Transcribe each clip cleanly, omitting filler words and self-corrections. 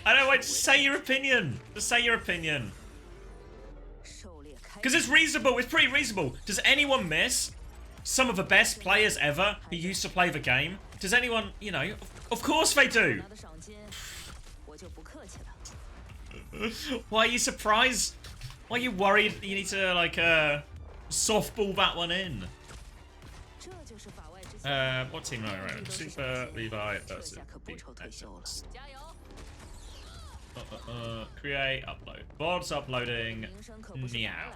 I don't want to say your opinion. Just say your opinion. Because it's reasonable. It's pretty reasonable. Does anyone miss some of the best players ever who used to play the game? Does anyone, you know, of course they do. Why are you surprised? Why are you worried you need to, like, softball that one in? What team are we on? Super Levi versus BSS. Create, upload. Bots uploading. Meow.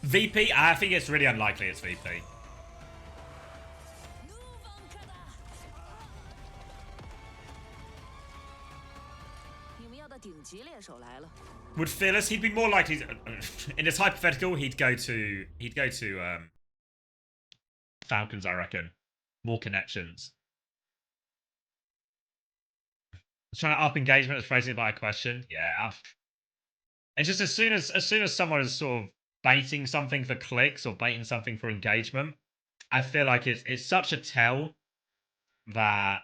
VP? I think it's really unlikely it's VP. Would Fearless? He'd be more likely to, in this hypothetical. He'd go to Falcons, I reckon. More connections. Trying to up engagement is phrasing it by a question. Yeah. It's just as soon as someone is sort of baiting something for clicks or baiting something for engagement, I feel like it's such a tell that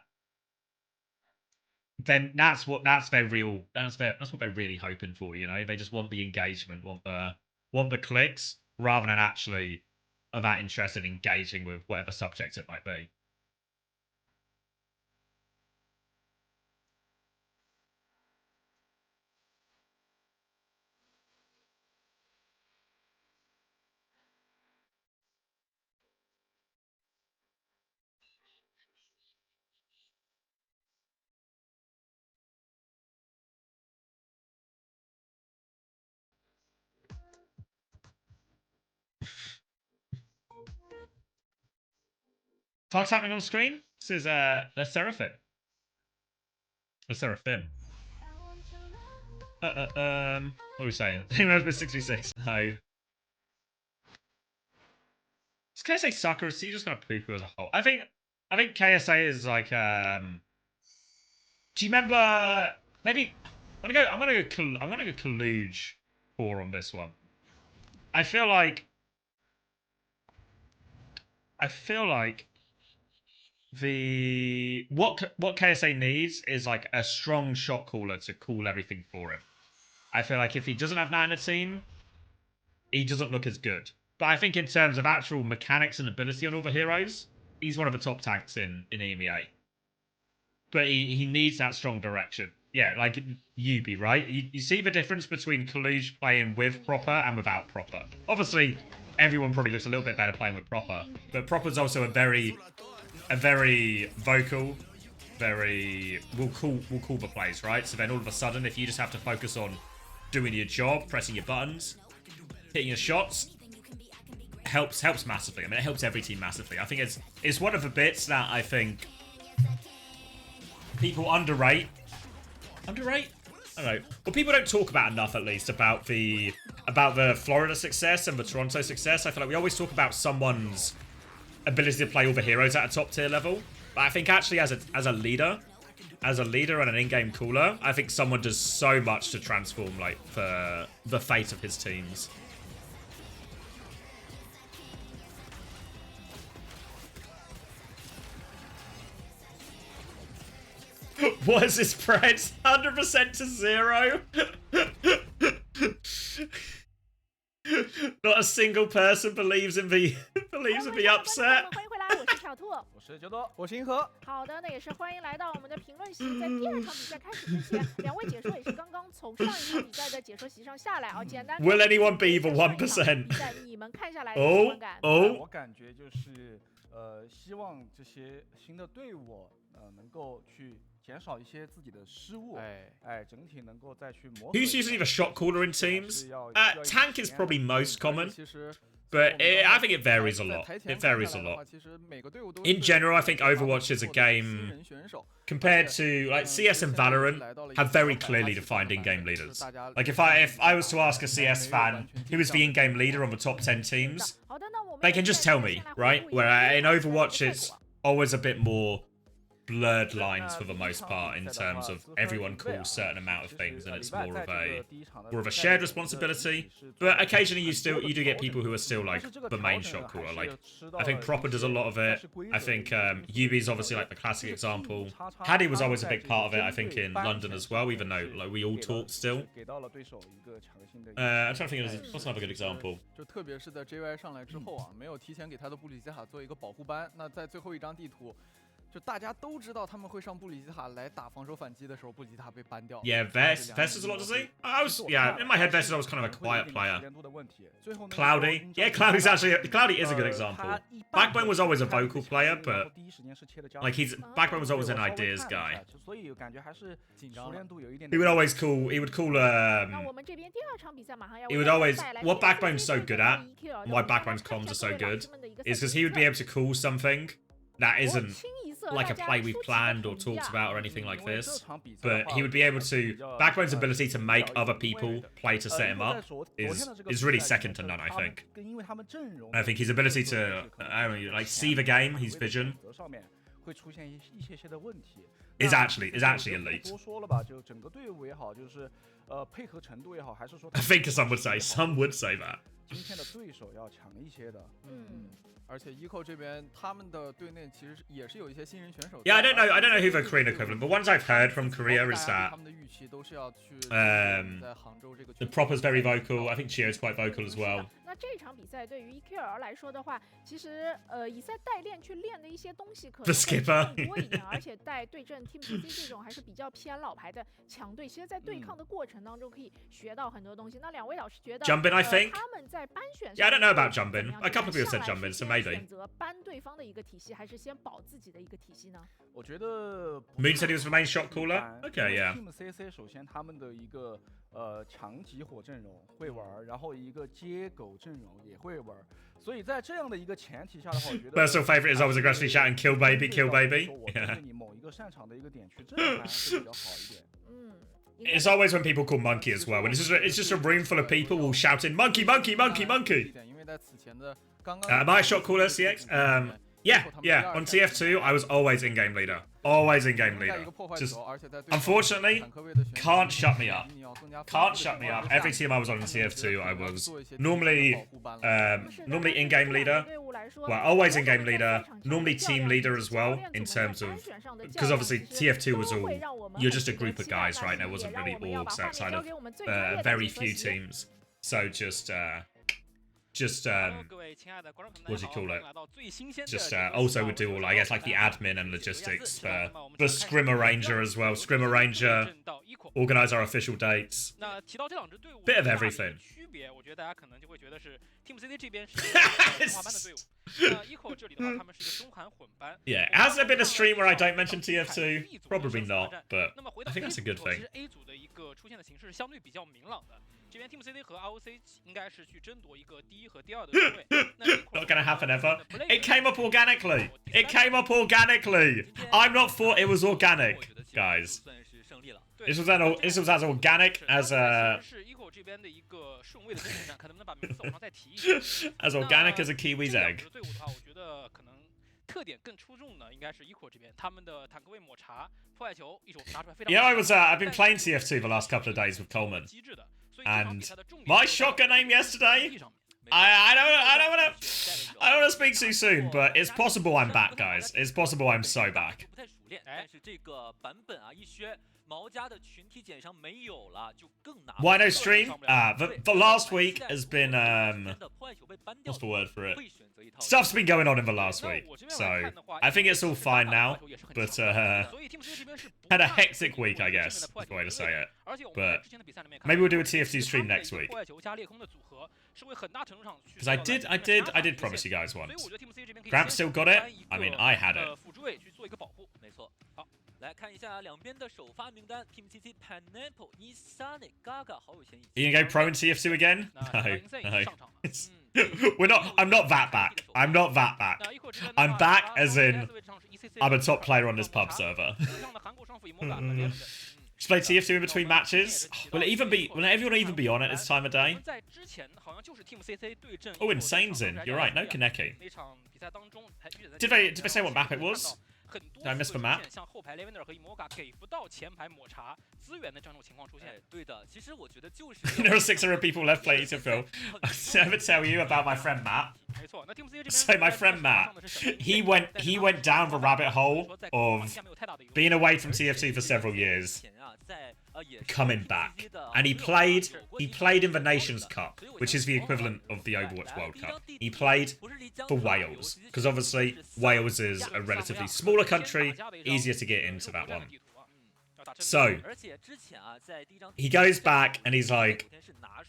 then that's what they're really hoping for, you know. They just want the engagement, want the clicks, rather than actually are that interested in engaging with whatever subject it might be. What's happening on screen? This is the Seraphim. The Seraphim. What are we saying? I think that was 66. No. Does KSA suck, or is he just gonna poo-poo as a whole? I think KSA is like do you remember maybe I'm gonna go Kaluge 4 on this one. I feel like what KSA needs is like a strong shot caller to call everything for him. I feel like if he doesn't have that in a team, he doesn't look as good. But I think in terms of actual mechanics and ability on all the heroes, he's one of the top tanks in EMEA. But he needs that strong direction. Yeah, like Yubi, right? You see the difference between Kaluge playing with Proper and without Proper. Obviously, everyone probably looks a little bit better playing with Proper. But Proper's also a very vocal, will call the plays, right? So then all of a sudden, if you just have to focus on doing your job, pressing your buttons, hitting your shots, helps massively. I mean, it helps every team massively. I think it's one of the bits that I think people underrate. Underrate? I don't know. Well, people don't talk about enough, at least, about the Florida success and the Toronto success. I feel like we always talk about someone's ability to play all the heroes at a top tier level. But I think actually as a leader and an in-game cooler, I think someone does so much to transform like the fate of his teams. What is this spread? 100% to 0? Not a single person believes in the upset. 我是九多，我是银河。好的，那也是欢迎来到我们的评论席。在第二场比赛开始之前，两位解说也是刚刚从上一场比赛的解说席上下来啊。简单。Will anyone be the 1%? 比赛你们看下来的观感？我感觉就是希望这些新的队伍能够去减少一些自己的失误，整体能够再去磨。Who's usually the shot caller in teams? Tank is probably most common. But I think it varies a lot. It varies a lot. In general, I think Overwatch is a game compared to like CS and Valorant have very clearly defined in-game leaders. Like if I was to ask a CS fan who is the in-game leader on the top 10 teams, they can just tell me, right? Where in Overwatch it's always a bit more blurred lines for the most part in terms of everyone calls certain amount of things, and it's more of a shared responsibility. But occasionally you do get people who are still like the main shot caller. Like I think Proper does a lot of it. I think Yubi's obviously like the classic example. Haddy was always a big part of it. I think in London as well, even though like we all talk still. I'm trying to think of what's another good example. 就特别是在 JY 上来之后啊，没有提前给他的布里吉塔做一个保护班。那在最后一张地图。 就大家都知道他们会上布里吉塔来打防守反击的时候，布里吉塔被ban掉。Yeah, Vest is a lot to see. Yeah, in my head, Vest was kind of a quiet player. Cloudy, yeah, Cloudy is a good example. Backbone was always a vocal player, but like Backbone was always an ideas guy. He would always call. He would always. What Backbone's so good at, why Backbone's comms are so good, is because he would be able to call something that isn't like a play we've planned or talked about or anything like this, but he would be able to. Backbone's ability to make other people play to set him up is really second to none. I think his ability to like see the game, his vision is actually elite. I think some would say that. 而且 Eco 这边他们的队内其实也是有一些新人选手。Yeah, I don't know who the Korean equivalent, but ones I've heard from Korea is that the Proper's very vocal. I think Chio's quite vocal as well. 那这场比赛对于 EQL 来说的话，其实以赛代练去练的一些东西可能会更多一点，而且在对阵 Team CC 这种还是比较偏老牌的强队，其实在对抗的过程当中可以学到很多东西。那两位老师觉得 Jumpin, I think. 他们在班选 Yeah, I don't know about Jumpin. A couple of people said Jumpin, so maybe. 选择搬对方的一个体系，还是先保自己的一个体系呢？我觉得 Moon said he was the main shot caller. Okay, yeah. Team CC 首先他们的一个强集火阵容会玩，然后一个接狗阵容也会玩，所以在这样的一个前提下的话，我觉得 Personal favorite is always aggressively shouting "Kill baby, kill baby." 我针对你某一个擅长的一个点去阵还是比较好一点。It's always when people call monkey as well. When it's just a room full of people all shouting "Monkey, monkey, monkey, monkey." Am I a shot caller, CX? Yeah. On TF2, I was always in-game leader. Always in-game leader. Just, unfortunately, can't shut me up. Can't shut me up. Every team I was on in TF2, I was normally in-game leader. Well, always in-game leader. Normally team leader as well, in terms of... Because obviously TF2 was all... You're just a group of guys, right? There wasn't really orgs outside of very few teams. So just what do you call it? Just also would do all, I guess, like the admin and logistics. The Scrimmer Ranger as well. Scrimmer Ranger, organize our official dates. Bit of everything. Yeah, has there been a stream where I don't mention TF2? Probably not, but I think that's a good thing. 这边 Team CD 和 OWC 应该是去争夺一个第一和第二的顺位。Not gonna happen ever. It came up organically. It came up organically. I'm not for it was organic, guys. This was as organic as as organic as a kiwi's egg. 特点更出众的应该是 Eco 这边，他们的坦克位抹茶破坏球一手拿出来非常。Yeah, I've been playing TF2 the last couple of days with Coleman, and my shotgun aim yesterday. I don't want to speak too soon, but it's possible I'm back, guys. It's possible I'm so back. Why no stream? The last week has been what's the word for it? Stuff's been going on in the last week, so I think it's all fine now. But had a hectic week, I guess, is the way to say it. But maybe we'll do a TF2 stream next week. Because I did promise you guys once. Gramp still got it. I mean, I had it. 来看一下两边的首发名单 ，Team CC Pineapple、Nisane、Gaga 好有嫌疑。You gonna go pro in TF2 again? No. We're not. I'm not that back. I'm not that back. I'm back as in I'm a top player on this pub server. Just play TF2 in between matches. Will everyone even be on at this time of day? Oh, Insane's in. You're right. No Kaneki. Did they say what map it was? Did I miss the map? 像后排 Lavender 和 Imoga 给不到前排抹茶资源的这种情况出现。对的，其实我觉得就是 There are 600 people left playing to Phil. I never tell you about my friend Matt. 没错，那 Team C 这边 So my friend Matt, he went down the rabbit hole of being away from TF2 for several years, coming back, and he played in the Nations Cup, which is the equivalent of the Overwatch World Cup. He played for Wales, because obviously Wales is a relatively smaller country, easier to get into that one. So he goes back and he's like,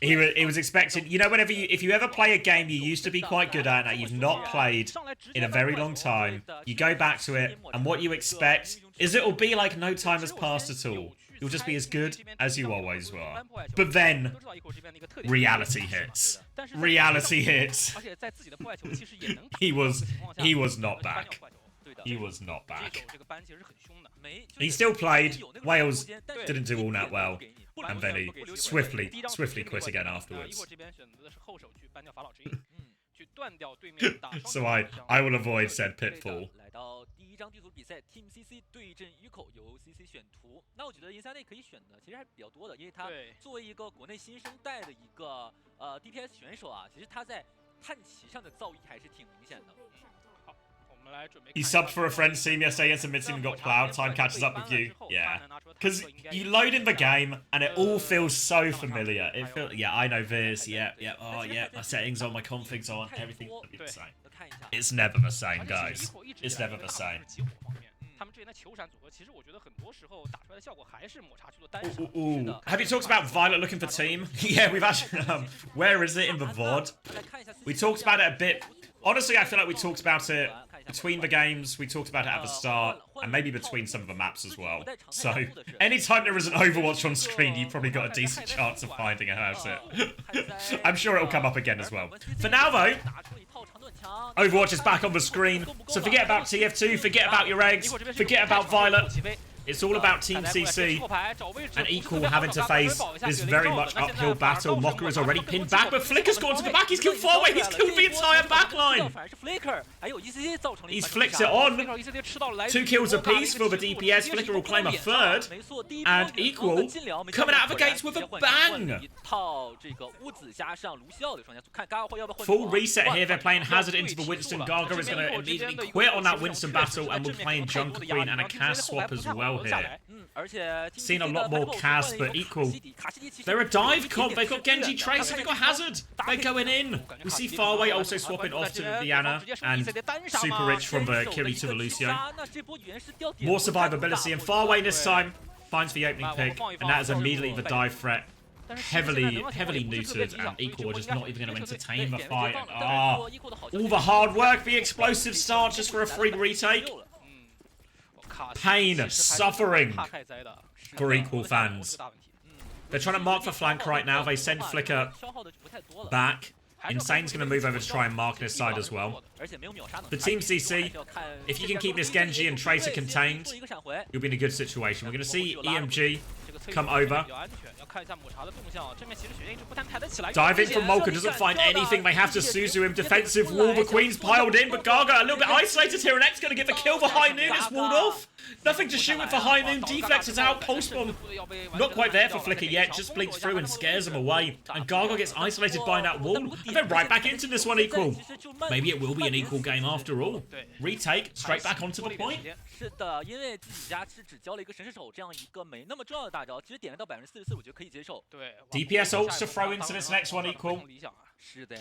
he was expecting, you know, if you ever play a game you used to be quite good at that you've not played in a very long time, you go back to it and what you expect is it'll be like no time has passed at all. You'll just be as good as you always were. But then reality hits. Reality hits. He was not back. He was not back. He still played. Wales didn't do all that well. And then he swiftly quit again afterwards. So I will avoid said pitfall. 第一张地图比赛 ，Team CC 对阵鱼口，由 CC 选图。那我觉得银三内可以选的其实还比较多的，因为他作为一个国内新生代的一个DPS 选手啊，其实他在探旗上的造诣还是挺明显的。You subbed for a friend's team yesterday against a mid-team and got plowed. Time catches up with you. Yeah. Because you load in the game and it all feels so familiar. It feels, yeah, I know this. Yeah. Oh, yeah. My settings on, my configs on. Everything's going to be the same. It's never the same, guys. It's never the same. Ooh. Have you talked about Violet looking for team? Yeah, we've actually... where is it in the VOD? We talked about it a bit... Honestly, I feel like we talked about it between the games, we talked about it at the start, and maybe between some of the maps as well. So, anytime there is an Overwatch on screen, you've probably got a decent chance of finding out it. I'm sure it'll come up again as well. For now, though, Overwatch is back on the screen, so forget about TF2, forget about your eggs, forget about Violet. It's all about Team CC and Equal having to face this very much uphill battle. Mocker is already pinned back, but Flicker's gone to the back. He's killed Farway. He's killed the entire backline. He's flicked it on. 2 kills apiece for the DPS. Flicker will claim a third. And Equal coming out of the gates with a bang. Full reset here. They're playing Hazard into the Winston. Gaga is going to immediately quit on that Winston battle and we're playing Junker Queen and a Cass swap as well here. Seen a lot more Cass, but Equal. They're a dive comp. They've got Genji Tracer. They've got Hazard. They're going in. We see Farway also swapping off to the Diana and Super Rich from the Kiri to the Lucio. More survivability, and Farway this time finds the opening pick, and that is immediately the dive threat. Heavily neutered, and Equal are just not even going to entertain the fight. And, all the hard work, the explosive start just for a free retake. Pain, suffering for Equal fans. They're trying to mark the flank right now. They send Flicker back. Insane's going to move over to try and mark this side as well. For Team CC, if you can keep this Genji and Tracer contained, you'll be in a good situation. We're going to see EMG come over. Diving from Molka doesn't find anything. They have to Suzu him. Defensive wall. The Queen's piled in, but Gaga a little bit isolated here, and X going to get the kill for High Noon. It's walled off. Nothing to shoot with for High Noon. Deflex is out. Pulse bomb not quite there for Flicker yet. Just blinks through and scares him away. And Gaga gets isolated by that wall. And then right back into this one Equal. Maybe it will be an equal game after all. Retake, straight back onto the point. DPS ults to throw into this next one Equal.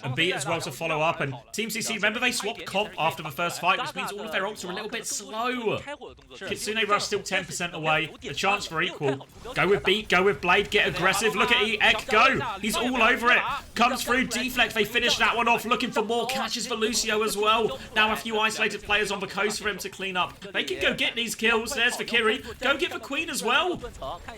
And B as well to follow up. And Team CC, remember they swapped comp after the first fight, which means all of their ults are a little bit slow. Kitsune Rush still 10% away. The chance for Equal. Go with Beat, go with Blade, get aggressive. Look at Ek go. He's all over it. Comes through, deflect. They finish that one off. Looking for more catches for Lucio as well. Now a few isolated players on the coast for him to clean up. They can go get these kills. There's for Kiri. Go get the Queen as well.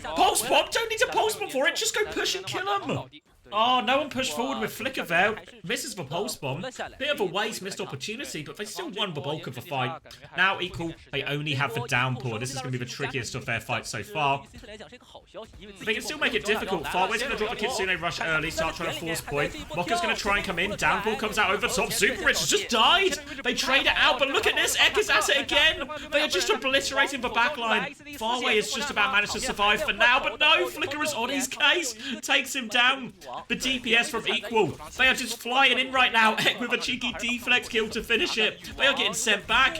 Pulse bomb. Don't need to pulse bomb for it. Just go push and kill him. Oh, no one pushed forward with Flicker there. Misses the pulse bomb. Bit of a waste, missed opportunity, but they still won the bulk of the fight. Now equal, they only have the downpour. This is going to be the trickiest of their fights so far. They can still make it difficult. Farway's going to drop the Kitsune rush early, start trying to force point. Mokka's going to try and come in. Downpour comes out over the top. Super Rich has just died. They trade it out, but look at this. Ek is at it again. They are just obliterating the backline. Farway is just about managed to survive for now, but no, Flicker is on his case. Takes him down. The DPS from Equal. They are just flying in right now. Ek with a cheeky deflect kill to finish it. They are getting sent back.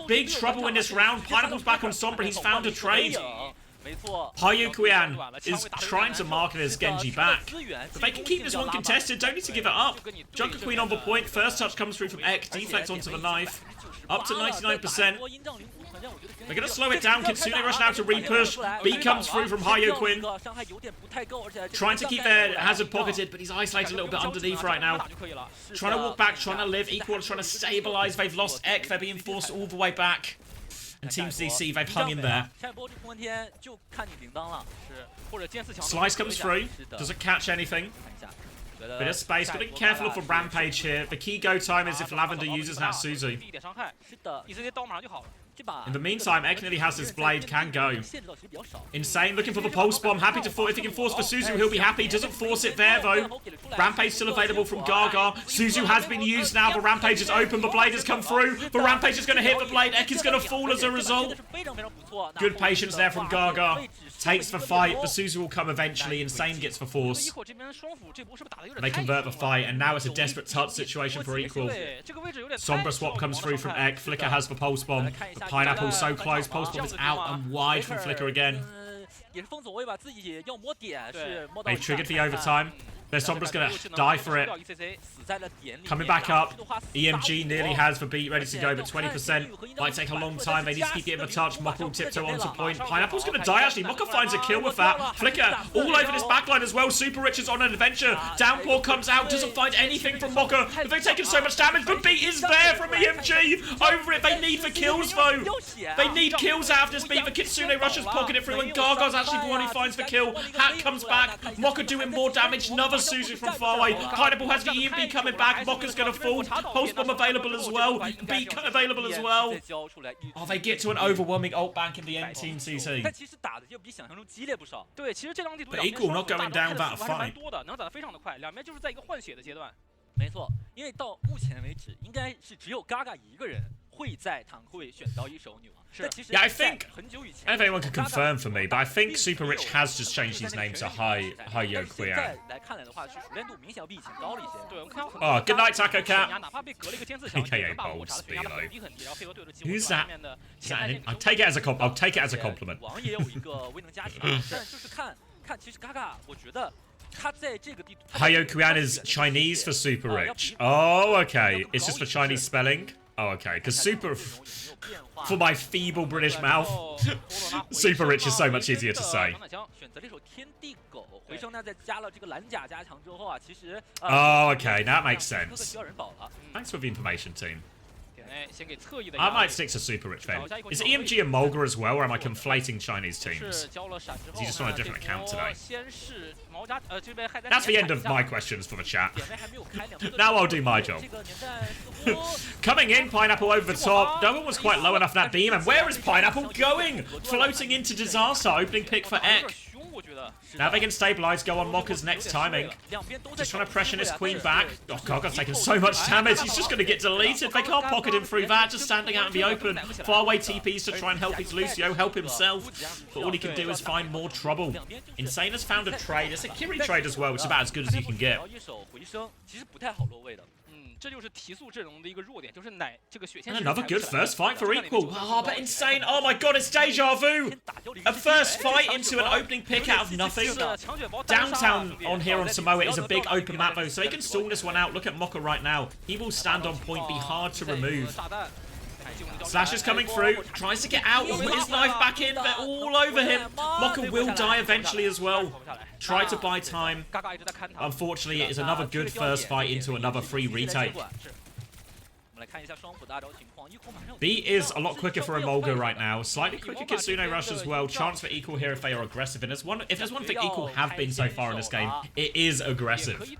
Big trouble in this round. Pineapple's back on Sombra. He's found a trade. Hyukuyan is trying to market his Genji back. But they can keep this one contested. Don't need to give it up. Junker Queen on the point. First touch comes through from Ek. Deflect onto the knife. Up to 99%. They're going to slow it down. Kitsune rush now to repush. B comes through from Hyukuyan. Trying to keep their hazard pocketed, but he's isolated a little bit underneath right now. Trying to walk back, trying to live. Equal trying to stabilize. They've lost Ek. They're being forced all the way back. And Team CC, they've hung in there. Slice comes through. Doesn't catch anything. Bit of space. Got to be careful of the rampage here. The key go time is if Lavender uses that Suzu. In the meantime, Ek nearly has his blade, can go. Insane, looking for the pulse bomb. Happy to force. If he can force for Suzu, he'll be happy. Doesn't force it there, though. Rampage still available from Gaga. Suzu has been used now. The Rampage is open. The blade has come through. The Rampage is going to hit the blade. Ek is going to fall as a result. Good patience there from Gaga. Takes the fight. The Suzu will come eventually. Insane gets the force. They convert the fight, and now it's a desperate touch situation for Equal. Sombra swap comes through from Ek. Flicker has the pulse bomb. The Pineapple so close. Pulse bomb is out and wide from Flicker again. They triggered the overtime. Their Sombra's going to die for it. Coming back up. EMG nearly has the beat ready to go, but 20% might take a long time. They need to keep getting the touch. Mokka will tiptoe onto point. Pineapple's going to die, actually. Mokka finds a kill with that. Flicker all over this backline as well. Super Rich is on an adventure. Downpour comes out, doesn't find anything from Mokka. But they've taken so much damage. The beat is there from EMG. Over it. They need the kills, though. They need kills out of this beat. The Kitsune rushes pocket it through, and Gargo's actually the one who finds the kill. Hat comes back. Mokka doing more damage. Another Suzu from far away. Pineapple has the EMP coming back. Mokka's going to fall. Pulse bomb available as well. Beat available as well. Oh, they get to an overwhelming ult bank in the end, Team CC. But Equal not going down without a fight. 没错，因为到目前为止，应该是只有 Gaga 一个人会在坦克位选到一手女王。Yeah, I think, I don't know if anyone can confirm for me, but I think Super Rich has just changed his name to Hyukuyan. Oh, good night, Taco Cat. AKA Bold Speelo. Who's that? Is that an, I'll take it as a compliment. Hyukuyan is Chinese for Super Rich. Oh, okay. It's just for Chinese spelling. Oh, okay. Because Super... For my feeble British mouth, Super Rich is so much easier to say. Oh, okay. Now that makes sense. Thanks for the information, team. I might stick to Super Rich then. Is EMG a Mulga as well, or am I conflating Chinese teams? Is he just on a different account today? That's the end of my questions for the chat. Now I'll do my job. Coming in, Pineapple over the top. No one was quite low enough that beam, and where is Pineapple going? Floating into disaster. Opening pick for Ek. Now they can stabilize, go on Mokka's next timing. Just trying to pressure this queen back. Oh, Gaga's taking so much damage. He's just going to get deleted. They can't pocket him through that. Just standing out in the open. Far away TPs to try and help his Lucio, help himself. But all he can do is find more trouble. Insane has found a trade. It's a Kiri trade as well, which is about as good as you can get. And another good first fight for Equal. Oh, but Insane. Oh my god, it's deja vu. A first fight into an opening pick out of nothing. Downtown on here on Samoa is a big open map though, so he can stall this one out. Look at Mokka right now. He will stand on point, be hard to remove. Slash is coming through, tries to get out, put his knife back in, they're all over him. Mokka will die eventually as well. Try to buy time. Unfortunately, it is another good first fight into another free retake. Beat is a lot quicker for Emolga right now. Slightly quicker Kitsune Rush as well. Chance for equal here if they are aggressive. And if there's one thing equal have been so far in this game, it is aggressive.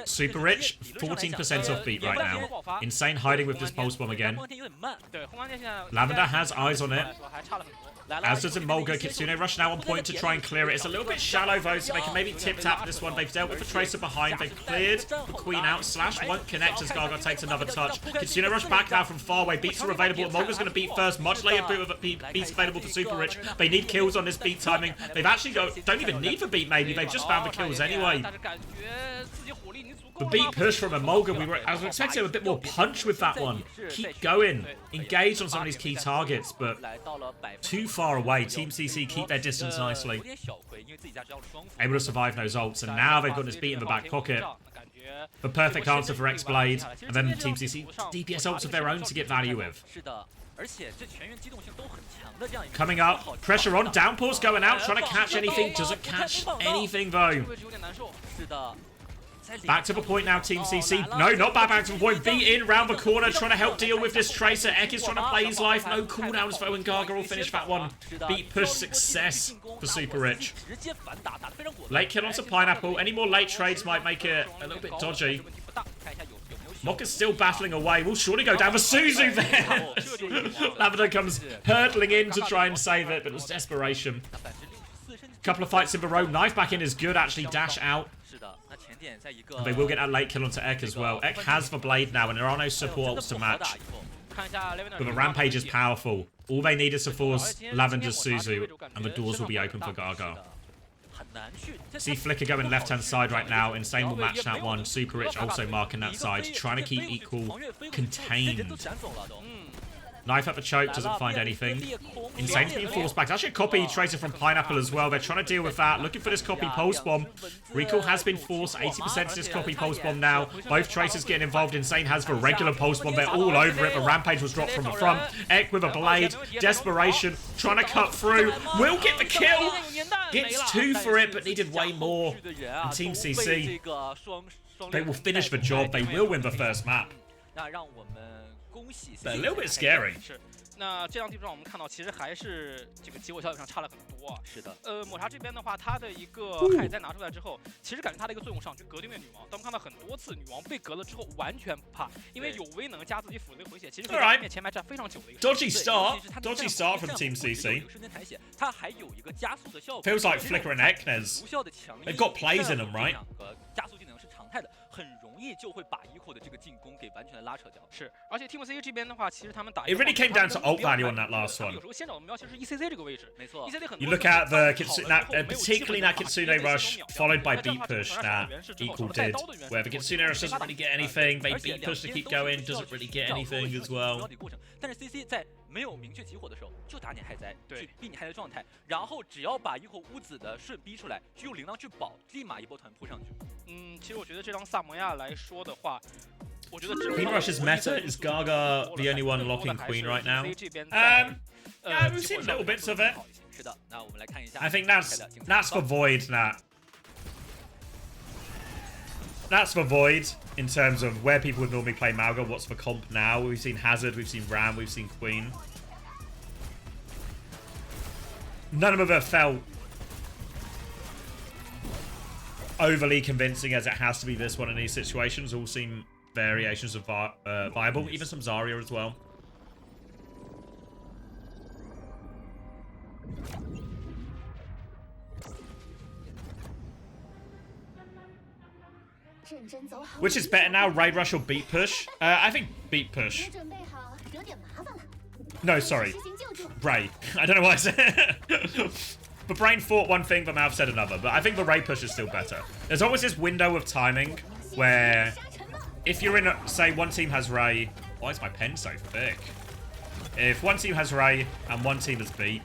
Super Rich, 14% off beat right now. Insane hiding with this Pulse Bomb again. Lavender has eyes on it. As does Emolga. Kitsune Rush now on point to try and clear it. It's a little bit shallow though, so they can maybe tip-tap this one. They've dealt with the Tracer behind. They've cleared the Queen out. Slash won't connect as Gaga takes another touch. Kitsune Rush back now from far away. Beats are available. Emolga's going to beat first. Much later beats available for Super Rich. They need kills on this beat timing. They've actually don't even need for beat maybe. They've just found the kills anyway. The beat push from Emolga, I was expecting a bit more punch with that one. Keep going. Engage on some of these key targets, but too far away. Team CC keep their distance nicely. Able to survive those ults, and now they've got this beat in the back pocket. The perfect answer for X-Blade, and then Team CC DPS ults of their own to get value with. Coming up, pressure on, Downpour's going out, trying to catch anything, doesn't catch anything though. Back to the point now, Team CC. No, not back to the point. V in, round the corner, trying to help deal with this Tracer. Ek is trying to play his life. No cooldowns though, and Gaga will finish that one. Beat push success for Super Rich. Late kill onto Pineapple. Any more late trades might make it a little bit dodgy. Mokka's still battling away. Will surely go down for Suzu there. Lavender comes hurtling in to try and save it, but it was desperation. Couple of fights in a row. Knife back in is good, actually. Dash out. And they will get that late kill onto Ek as well. Ek has the blade now, and there are no supports to match. But the Rampage is powerful. All they need is to force Lavender's Suzu, and the doors will be open for Gaga. See Flicker going left-hand side right now. Insane will match that one. Super Rich also marking that side, trying to keep equal contained. Knife up the choke, doesn't find anything. Insane's being forced back. Actually a copy Tracer from Pineapple as well. They're trying to deal with that. Looking for this copy Pulse Bomb. Recall has been forced. 80% to this copy Pulse Bomb now. Both Tracers getting involved. Insane has the regular Pulse Bomb. They're all over it. The Rampage was dropped from the front. Ek with a blade. Desperation. Trying to cut through. Will get the kill. Gets 2 for it, but needed way more. And Team CC, they will finish the job. They will win the first map. They're a little bit scary. 那这张地图上我们看到，其实还是这个结果效率上差了很多啊。是的。抹茶这边的话，它的一个海带拿出来之后，其实感觉它的一个作用上去隔对面女王。但我们看到很多次女王被隔了之后完全不怕，因为有威能加自己辅的回血，其实可以在对面前排站非常久的一个。Dodgy start from Team CC. Feels like Flicker and Eknes. They've got plays in them, right? 加速技能是常态的，很容易就会把 eco 的这个进攻给完全的拉扯掉。是，而且 Team CC 这边的话，其实他们打 It really came down to ult value on that last one. 有时候先找的目标其实是 ECC 这个位置，没错。ECC 很多 You look at the particularly that Kitsune Rush followed by beat push that equal did, where the Kitsune Rush doesn't really get anything. They beat push to keep going, doesn't really get anything as well. 但是 CC 在没有明确集火的时候，就打你海灾，去逼你海灾状态，然后只要把一口屋子的顺逼出来，就用铃铛去保，立马一波团扑上去。其实我觉得这张萨摩亚来说的话，我觉得 Queen Rush's meta is Gaga the only one locking Queen right now. Yeah, we've seen little bits of it. 是的，那我们来看一下。 I think that's for Void, Nat. That's for Void in terms of where people would normally play Malga. What's the comp now? We've seen Hazard, we've seen Ram, we've seen Queen. None of them have felt overly convincing as it has to be this one in these situations. All seem variations of viable. Even some Zarya as well. Which is better now, Raid Rush or Beat Push? I think Beat Push. No, sorry. Ray. I don't know why I said the brain thought one thing, the mouth said another. But I think the Raid Push is still better. There's always this window of timing where if you're in, say, one team has Ray... Why is my pen so thick? If one team has Ray and one team has Beat,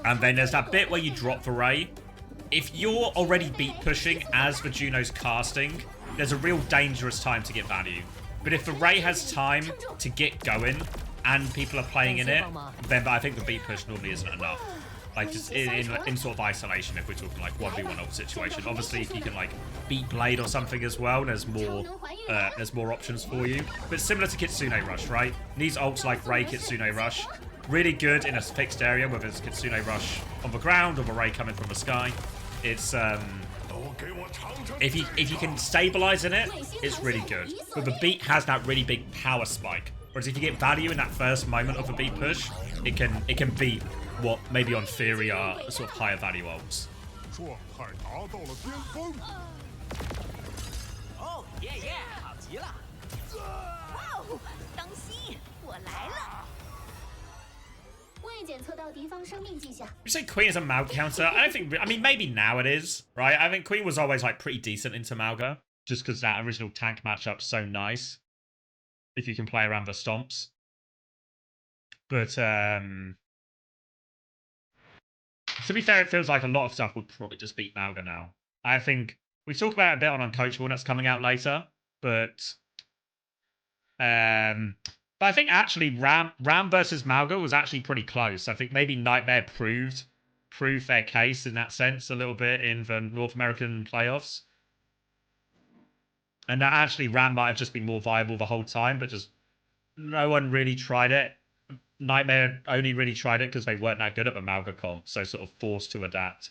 and then there's that bit where you drop the Ray, if you're already beat pushing as the Juno's casting, there's a real dangerous time to get value. But if the Ray has time to get going and people are playing in it, then I think the beat push normally isn't enough. Like just in sort of isolation, if we're talking like 1v1 ult situation. Obviously, if you can like beat Blade or something as well, there's more options for you. But similar to Kitsune Rush, right? These ults like Ray Kitsune Rush, really good in a fixed area, whether it's Kitsune Rush on the ground or the Ray coming from the sky. It's if you can stabilize in it, it's really good. But the beat has that really big power spike. Whereas if you get value in that first moment of a beat push, it can beat what maybe on theory are sort of higher value ults. Oh yeah yeah， 好极了！哇哦，当心，我来了！未检测到敌方生命迹象。You say Queen is a Mauga counter? I don't think. I mean, maybe now it is, right? I think Queen was always like pretty decent into Mauga, just because that original tank matchup's so nice. If you can play around the stomps, but to be fair, it feels like a lot of stuff would probably just beat Mauga now. I think we talk about it a bit on Uncoachable that's coming out later, but I think actually Ram versus Mauga was actually pretty close. I think maybe Nightmare proved their case in that sense a little bit in the North American playoffs. And that actually Ram might have just been more viable the whole time, but just no one really tried it. Nightmare only really tried it because they weren't that good at the Mauga comp, so sort of forced to adapt.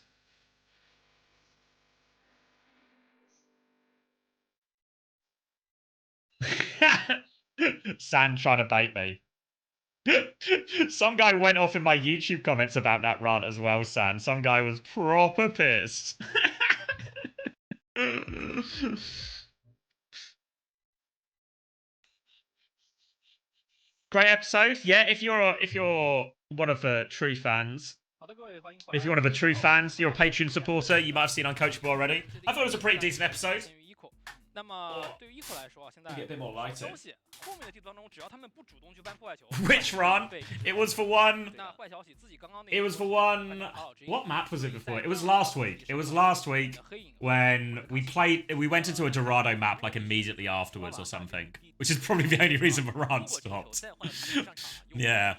San trying to bait me. Some guy went off in my YouTube comments about that rant as well, San. Some guy was proper pissed. Great episode. Yeah, if you're one of the true fans, if you're one of the true fans, you're a Patreon supporter, you might have seen Uncoachable already. I thought it was a pretty decent episode. 那么对于 Eco 来说啊，现在 Get a bit more lighting. 消息后面的地图当中，只要他们不主动去搬破坏球 Which run? It was for one. 那坏消息自己刚刚那 It was for one. What map was it before? It was last week. It was last week when we went into a Dorado map like immediately afterwards or something, which is probably the only reason the run stopped. Yeah.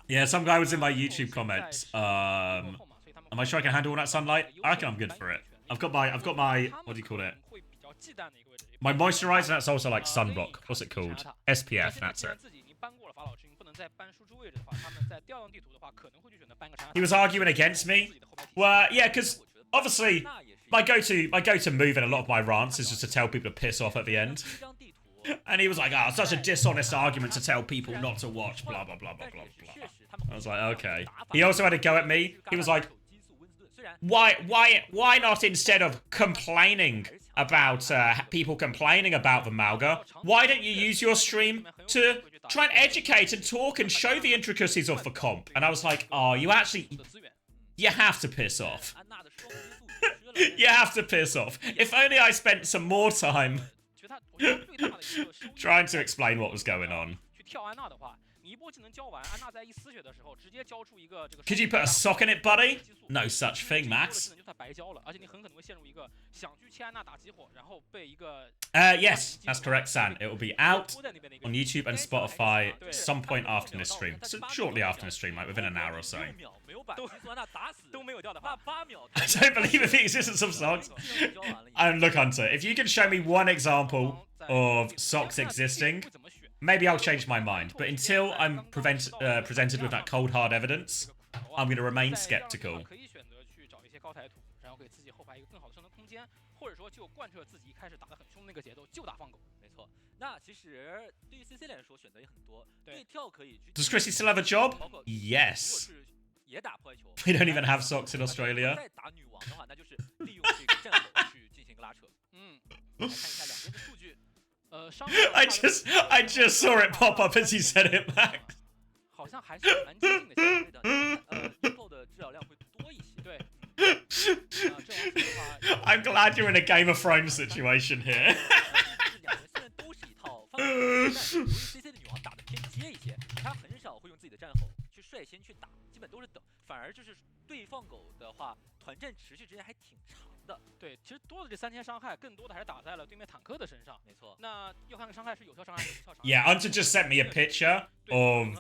Yeah, some guy was in my YouTube comments. Am I sure I can handle all that sunlight? I reckon I'm good for it. I've got my what do you call it? My moisturizer, that's also like sunblock. What's it called? SPF, that's it. He was arguing against me. Well, yeah, because obviously my go-to move in a lot of my rants is just to tell people to piss off at the end. And he was like, oh, such a dishonest argument to tell people not to watch, blah, blah, blah, blah, blah, blah. I was like, okay. He also had a go at me. He was like, why not, instead of complaining about people complaining about the Mauga, why don't you use your stream to try and educate and talk and show the intricacies of the comp? And I was like, oh, you have to piss off. You have to piss off. If only I spent some more time trying to explain what was going on. Could you put a sock in it, buddy? No such thing, Max. Yes, that's correct, San. It will be out on YouTube and Spotify some point after this stream. So shortly after the stream, like within an hour or so. I don't believe in the existence of socks. And look, Hunter, if you can show me one example of socks existing, maybe I'll change my mind. But until I'm presented with that cold, hard evidence, I'm going to remain skeptical. 或者说就贯彻自己一开始打得很凶的那个节奏，就打放狗。没错，那其实对于 CC 来说选择也很多，对跳可以去。Does Chrissy still have a job? Yes. 也打破坏球。We don't even have socks in Australia. 再打女王的话，那就是利用这个战斗去进行一个拉扯。来看一下两边的数据。I just saw it pop up as you said it, Max. 好像还是蛮接近的相对的，以后的治疗量会多一些。对。I'm glad you're in a Game of Thrones situation here. 两人虽然都是一套方法，但由于 CC 的女王打得偏接一些，她很少会用自己的战吼去率先去打，基本都是等，反而就是对放狗的的话，团战持续时间还挺长的。对，其实多的这3000伤害，更多的还是打在了对面坦克的身上。没错。那要看看伤害是有效伤害还是无效伤害。Yeah, Hunter just sent me a picture of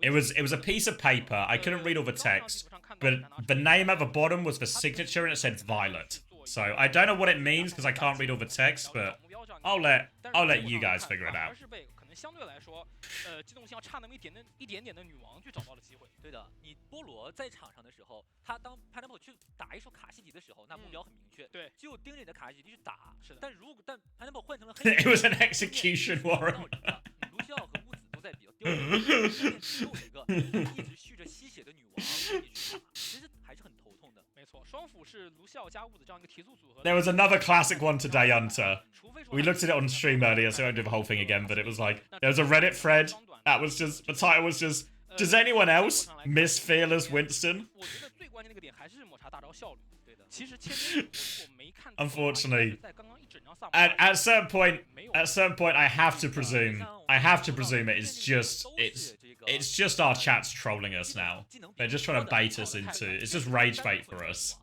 it was a piece of paper. I couldn't read all the text, but the name at the bottom was the signature and it said Violet. So I don't know what it means because I can't read all the text, but I'll let you guys figure it out. 相对来说，机动性要差那么一点点的女王去找到了机会。对的，你波罗在场上的时候，他当 Pineapple 去打一手卡西迪的时候，那目标很明确，对，就盯着你的卡西迪去打。是的。但 Pineapple 换成了黑， It was an execution warrant. 卢西奥和木子都在比较刁钻，只有一个一直蓄着吸血的女王去打，其实还是很头痛的。没错，双辅是卢西奥加木子这样一个提速组合。There was another classic one today, Hunter. We looked at it on stream earlier, so I won't do the whole thing again, but it was like, there was a Reddit thread that was just, the title was just, does anyone else miss Fearless Winston? Unfortunately, at a certain point, I have to presume it's just our chats trolling us now. They're just trying to bait us into, it's just rage bait for us.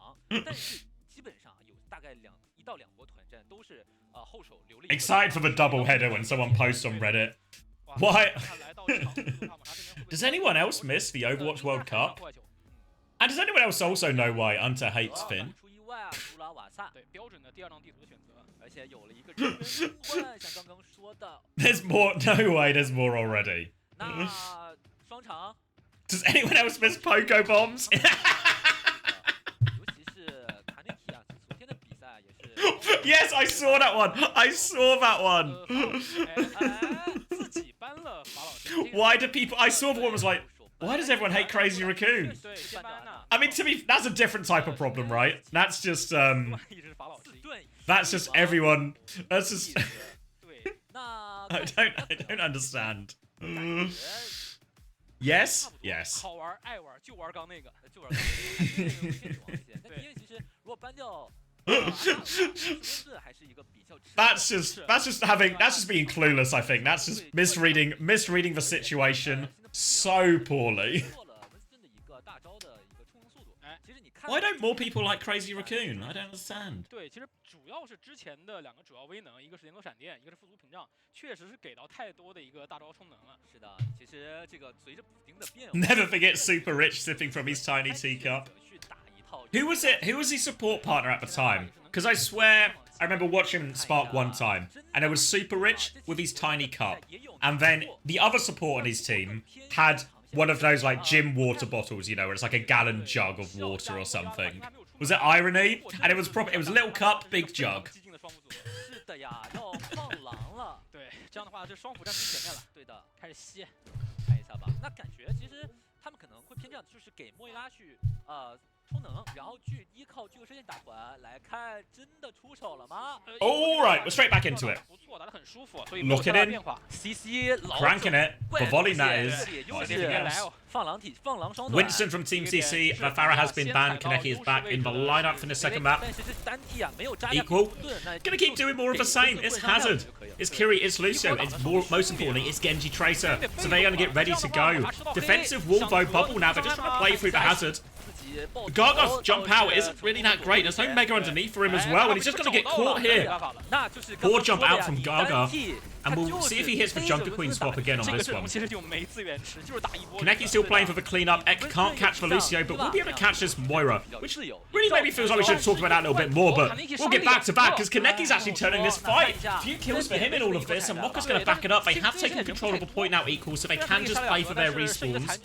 Excited for the double header when someone posts on Reddit. Why? Does anyone else miss the Overwatch World Cup? And does anyone else also know why Hunter hates Finn? There's more. No way, there's more already. Does anyone else miss Poco Bombs? Yes, I saw that one. I saw that one. Why do people... I saw the one was like, why does everyone hate Crazy Raccoon? I mean, to me, that's a different type of problem, right? That's just everyone... That's just... I don't understand. Yes? Yes. That's just being clueless, I think. That's just misreading the situation so poorly. Why don't more people like Crazy Raccoon? I don't understand. 对，其实主要是之前的两个主要威能，一个是连锁闪电，一个是富足屏障，确实是给到太多的一个大招充能了。是的，其实这个随着补丁的变化 Never forget Super Rich sipping from his tiny teacup. Who was it? Who was his support partner at the time? Because I swear I remember watching Spark one time, and it was Super Rich with his tiny cup, and then the other support on his team had one of those like gym water bottles, you know, where it's like a gallon jug of water or something. Was it Irony? And it was proper. It was little cup, big jug. 是的呀，要放狼了。对，这样的话，这双辅站最前面了。对的，开始吸。看一下吧。那感觉其实他们可能会偏这样，就是给莫伊拉去充能，然后去依靠救射线打团来看，真的出手了吗 All right, we're straight back into it. 不错，打得很舒服，所以 Look at it. CC Cranking it. The volley that is. 放狼双 Winston from Team CC. Farah has been banned. Kaneki is back in the lineup for the second map. Equal. Gonna keep doing more of the same. It's Hazard. It's Kiri. It's Lucio. It's most importantly, it's Genji Tracer. So they're gonna get ready to go. Defensive wall though. Bubble now. They're just trying to play through the Hazard. Gargo's jump out isn't really that great. There's no Mega underneath for him as well, and he's just going to get caught here. Poor jump out from Gaga. And we'll see if he hits the Junker Queen swap again on this one. Kaneki's still playing for the cleanup. Ek can't catch Felicio, but we'll be able to catch this Moira, which really maybe feels like we should have talked about that a little bit more, but we'll get back to back, because Kaneki's actually turning this fight. A few kills for him in all of this, and Mokka's going to back it up. They have taken control of a point now equal, so they can just play for their respawns.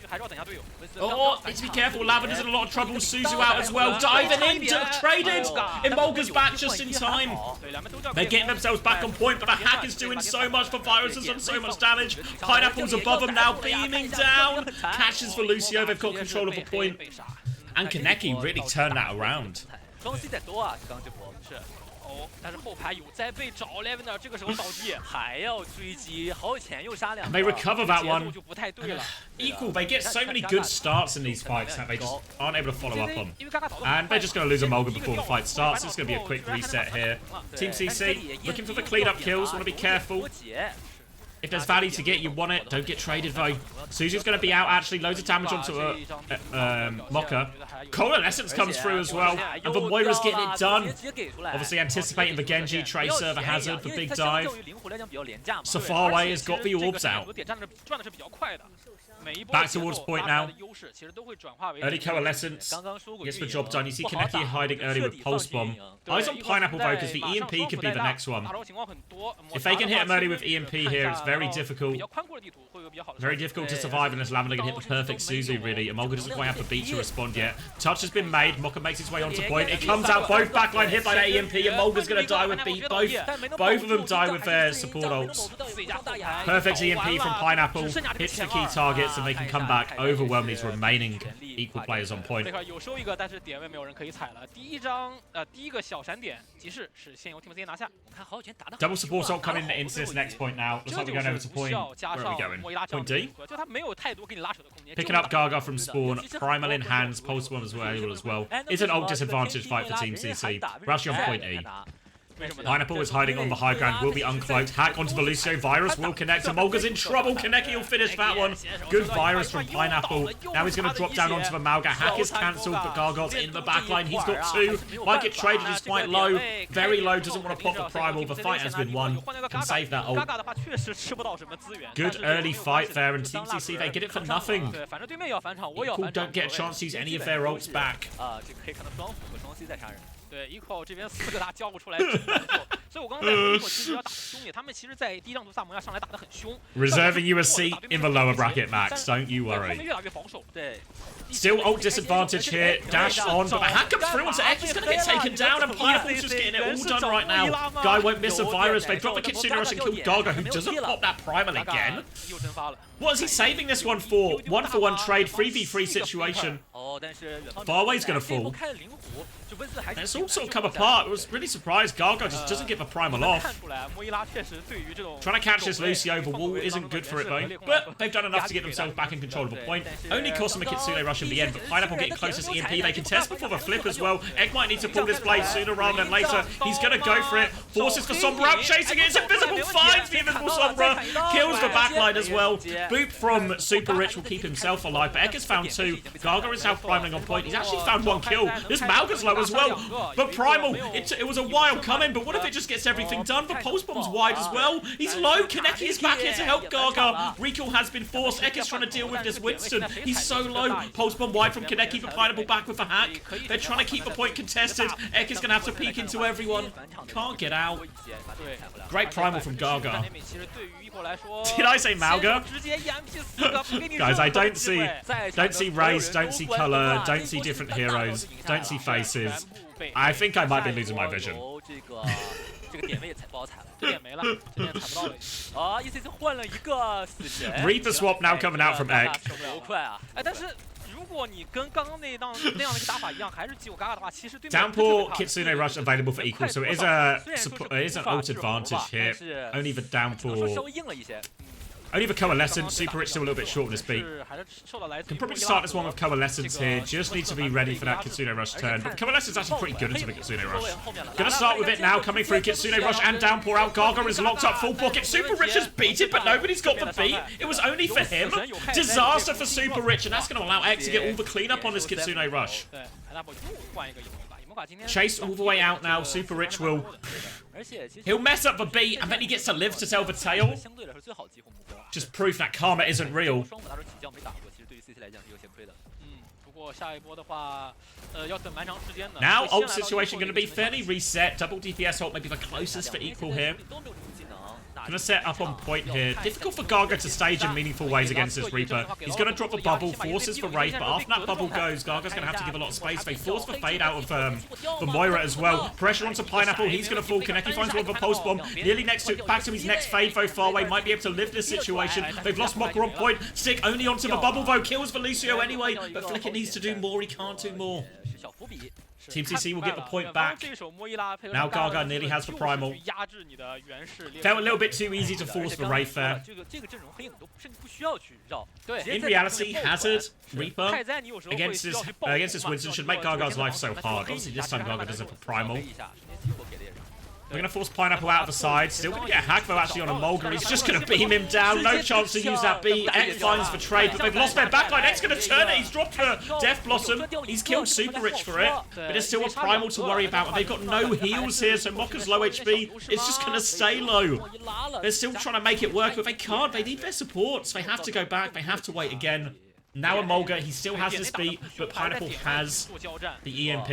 Oh, need to be careful. Lavender's in a lot of trouble. Suzu out as well. Diving in, traded. Imolga's back just in time. They're getting themselves back on point, but the hack is doing so much for Virus, has done so much damage. Pineapple's above them now, beaming down. Catches for Lucio, they've got control of the point. And Kaneki really turned that around. 但是后排有在被找 ，Lavender 这个时候倒地，还要追击，好前又杀两个， They recover that one. 就不太对了。Equal, they get so many good starts in these fights that they just aren't able to follow up on. And they're just going to lose a Mulga before the fight starts. It's going to be a quick reset here. Team CC looking for the clean-up kills. Want to be careful. If there's value to get, you want it. Don't get traded, though. Suzu's going to be out, actually. Loads of damage onto Mocha. Coalescence comes through as well. And the Moira's getting it done. Obviously anticipating the Genji Tracer, the Hazard, the big dive. Safari has got the orbs out. Back towards point now. Early Coalescence gets the job done. You see Kaneki hiding early with Pulse Bomb. Eyes on Pineapple, though, because the EMP could be the next one. If they can hit him early with EMP here, it's very difficult. Very difficult to survive unless Lavender can hit the perfect Suzu, really. Emolga doesn't quite have the beat to respond yet. Touch has been made. Mocha makes his way onto point. It comes out. Both backline hit by that EMP. Emolga's going to die with beat. Both of them die with their support ults. Perfect EMP from Pineapple. Hits the key targets, and they can come back, overwhelm these remaining equal players on point. Double support ult coming into this next point now. Looks like we're going over to point. Where are we going? Point D? Picking up Gaga from spawn. Primal in hands. Pulse Bomb as well. It's an ult disadvantage fight for Team CC. We're actually on point E. Pineapple is hiding on the high ground, will be uncloaked. Hack onto the Lucio, Virus will connect. Emolga's in trouble. Kaneki will finish that one. Good Virus from Pineapple. Now he's going to drop down onto the Mauga. Hack is cancelled, but Gargoyle's in the backline. He's got 2. Might get traded, he's quite low. Very low, doesn't want to pop the Primal. The fight has been won. Can save that ult. Good early fight there, and Team CC, they get it for nothing. Equal don't get a chance to use any of their ults back. 对 ，Eco 这边4个大交不出来，所以我刚刚在说 Eco 其实要打凶野，他们其实在第一张图萨摩亚上来打得很凶。Reserving you a seat in the lower bracket, Max. Don't you worry. 后面越打越保守。对。 Still ult disadvantage here. Dash on, but the hack comes through onto X. He's going to get taken down, and Pineapple's just getting it all done right now. Guy won't miss a Virus. They drop the Kitsune Rush and kill Gaga, who doesn't pop that Primal again. What is he saving this one for? 1-for-1 trade, 3v3 situation. Farway's going to fall. And it's all sort of come apart. I was really surprised Gaga just doesn't get the Primal off. Trying to catch this Lucio, the wall isn't good for it though. But they've done enough to get themselves back in control of a point. Only cost them a Kitsune Rush in the end, but Pineapple getting closest to EMP. They can test before the flip as well. Egg might need to pull this play sooner rather than later. He's going to go for it. Forces for Sombra out, chasing it. It's invisible, finds the invisible Sombra. Kills the backline as well. Boop from Super Rich will keep himself alive, but Egg has found 2. Gaga is now primaling on point. He's actually found 1 kill. This Mauga's low as well. But Primal, it was a while coming, but what if it just gets everything done? The Pulse Bomb's wide as well. He's low. Kaneki is back here to help Gaga. Recall has been forced. Egg is trying to deal with this Winston. He's so low. Pulse Bomb wide from Kaneki, but Pineapple back with a hack. They're trying to keep the point contested. Ek is going to have to peek into everyone. Can't get out. Great Primal from Gaga. Did I say Mauga? Guys, I don't see race, don't see color, don't see different heroes, don't see faces. I think I might be losing my vision. 这个点位也踩不好踩了，这点没了，这点踩不到了。啊 ，ECC 换了一个死神。Reaper swap now coming out from Egg. 多快啊！哎，但是如果你跟刚刚那样的一个打法一样，还是激我嘎嘎的话，其实对面 Downpour Kitsune Rush available for equal, so it is an ult advantage here. Only the Downpour. 稍微硬了一些。 Only the Coalescence. Super Rich still a little bit short on his beat. Can probably start this one with Coalescence here. Just need to be ready for that Kitsune Rush turn. But Coalescence is actually pretty good into the Kitsune Rush. Gonna start with it now. Coming through Kitsune Rush and Downpour out. Gaga is locked up full pocket. Super Rich has beat it, but nobody's got the beat. It was only for him. Disaster for Super Rich, and that's going to allow X to get all the cleanup on this Kitsune Rush. Chase all the way out now. Super Rich will... He'll mess up the beat, and then he gets to live to tell the tale. Just proof that karma isn't real. Now, ult situation going to be fairly reset. Double DPS ult, maybe the closest for equal here. Gonna set up on point here. Difficult for Gaga to stage in meaningful ways against this Reaper. He's gonna drop the bubble, forces for Wraith, but after that bubble goes, Gaga's gonna have to give a lot of space. They force the fade out of the Moira as well. Pressure onto Pineapple, he's gonna fall. Kaneki finds one with a Pulse Bomb. Nearly back to his next fade though, far away. Might be able to live this situation. They've lost Mocha on point. Stick only onto the bubble though. Kills Lucio anyway, but Flicker needs to do more. He can't do more. Team CC will get the point back. Now Gaga nearly has the Primal. Felt a little bit too easy to force the Wraith there. In reality, Hazard, Reaper, against this Winston should make Gaga's life so hard. Obviously this time Gaga doesn't have a Primal. We're going to force Pineapple out of the side. Still going to get a hack though actually on a Mulga. He's just going to beam him down. No chance to use that B. X finds for trade, but they've lost their backline. X going to turn it. He's dropped for Death Blossom. He's killed Super Rich for it. But there's still a Primal to worry about. And they've got no heals here, so Mokka's low HP. It's just going to stay low. They're still trying to make it work, but they can't. They need their supports. They have to go back. They have to wait again. Now a Mulga, he still has this beat, but Pineapple has the EMP.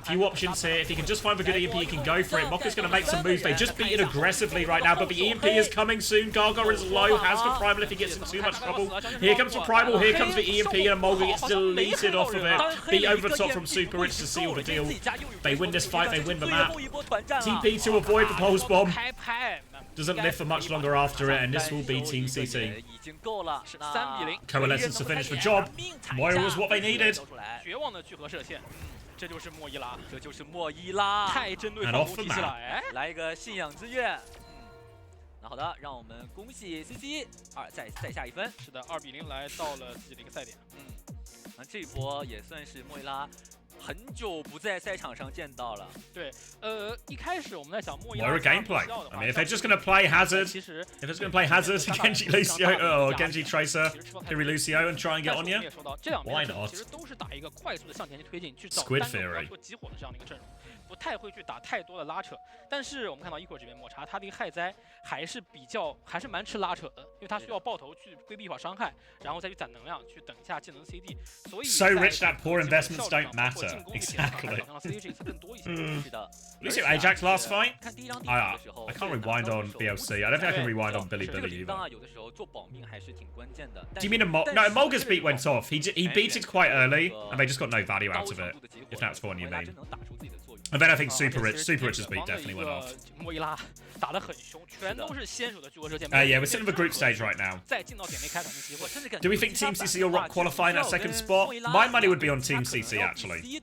Few options here. If he can just find the good EMP, he can go for it. Mokka's going to make some moves. They just beat it aggressively right now, but the EMP is coming soon. Gargar is low, has the Primal if he gets in too much trouble. Here comes the Primal, here comes the EMP, and a Mulga gets deleted off of it. Beat over the top from Super Rich to seal the deal. They win this fight, they win the map. TP to avoid the Pulse Bomb. Doesn't live for much longer after it, and this will be Team CC. Coalescence to finish the job. Moira was what they needed. And off the map. 来一个信仰之跃。那好的，让我们恭喜 CC 再下一分。是的，2比0来到了自己的一个赛点。那这一波也算是莫伊拉很久不在赛场上见到了。对，一开始我们在想莫伊拉 Moira gameplay. I mean, if they're just going to play Hazard, if it's going to play Hazard, Genji Lucio, or Genji Tracer, Kiri Lucio, and try and get on you, why not? 其实都是打一个快速的向前去推进，去找 Squid 单个 Theory 做激活的这样的一个阵容，不太会去打太多的拉扯。但是我们看到一会儿这边抹茶他的一个害灾还是蛮吃拉扯的，因为他需要爆头去规避一会儿伤害，然后再去攒能量，去等一下技能 CD。所以 So rich that poor investments don't matter. Exactly. Lucio Ajax last fight? I can't rewind on BLC. I don't think I can rewind on Billy Billy either. Do you mean no, Mulga's beat went off. He beat it quite early, and they just got no value out of it, if that's the one you mean. And then I think Super Rich's beat definitely went off. Yeah, we're sitting in the group stage right now. Do we think Team CC will rock qualifying that second spot? My money would be on Team CC actually.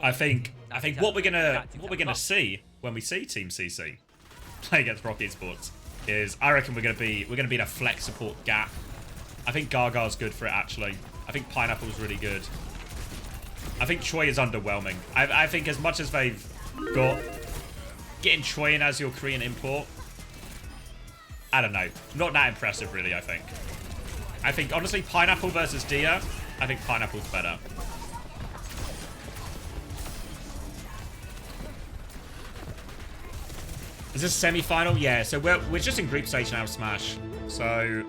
I think what we're gonna see when we see Team CC play against Rocket Sports is I reckon we're gonna be in a flex support gap. I think Gargar's good for it actually. I think Pineapple's really good. I think Choi is underwhelming. I think as much as they've got getting Choi in as your Korean import, I don't know. Not that impressive really, I think. I think honestly Pineapple versus Dia, I think Pineapple's better. Is this semi-final? Yeah, so we're just in group stage now, Smash. So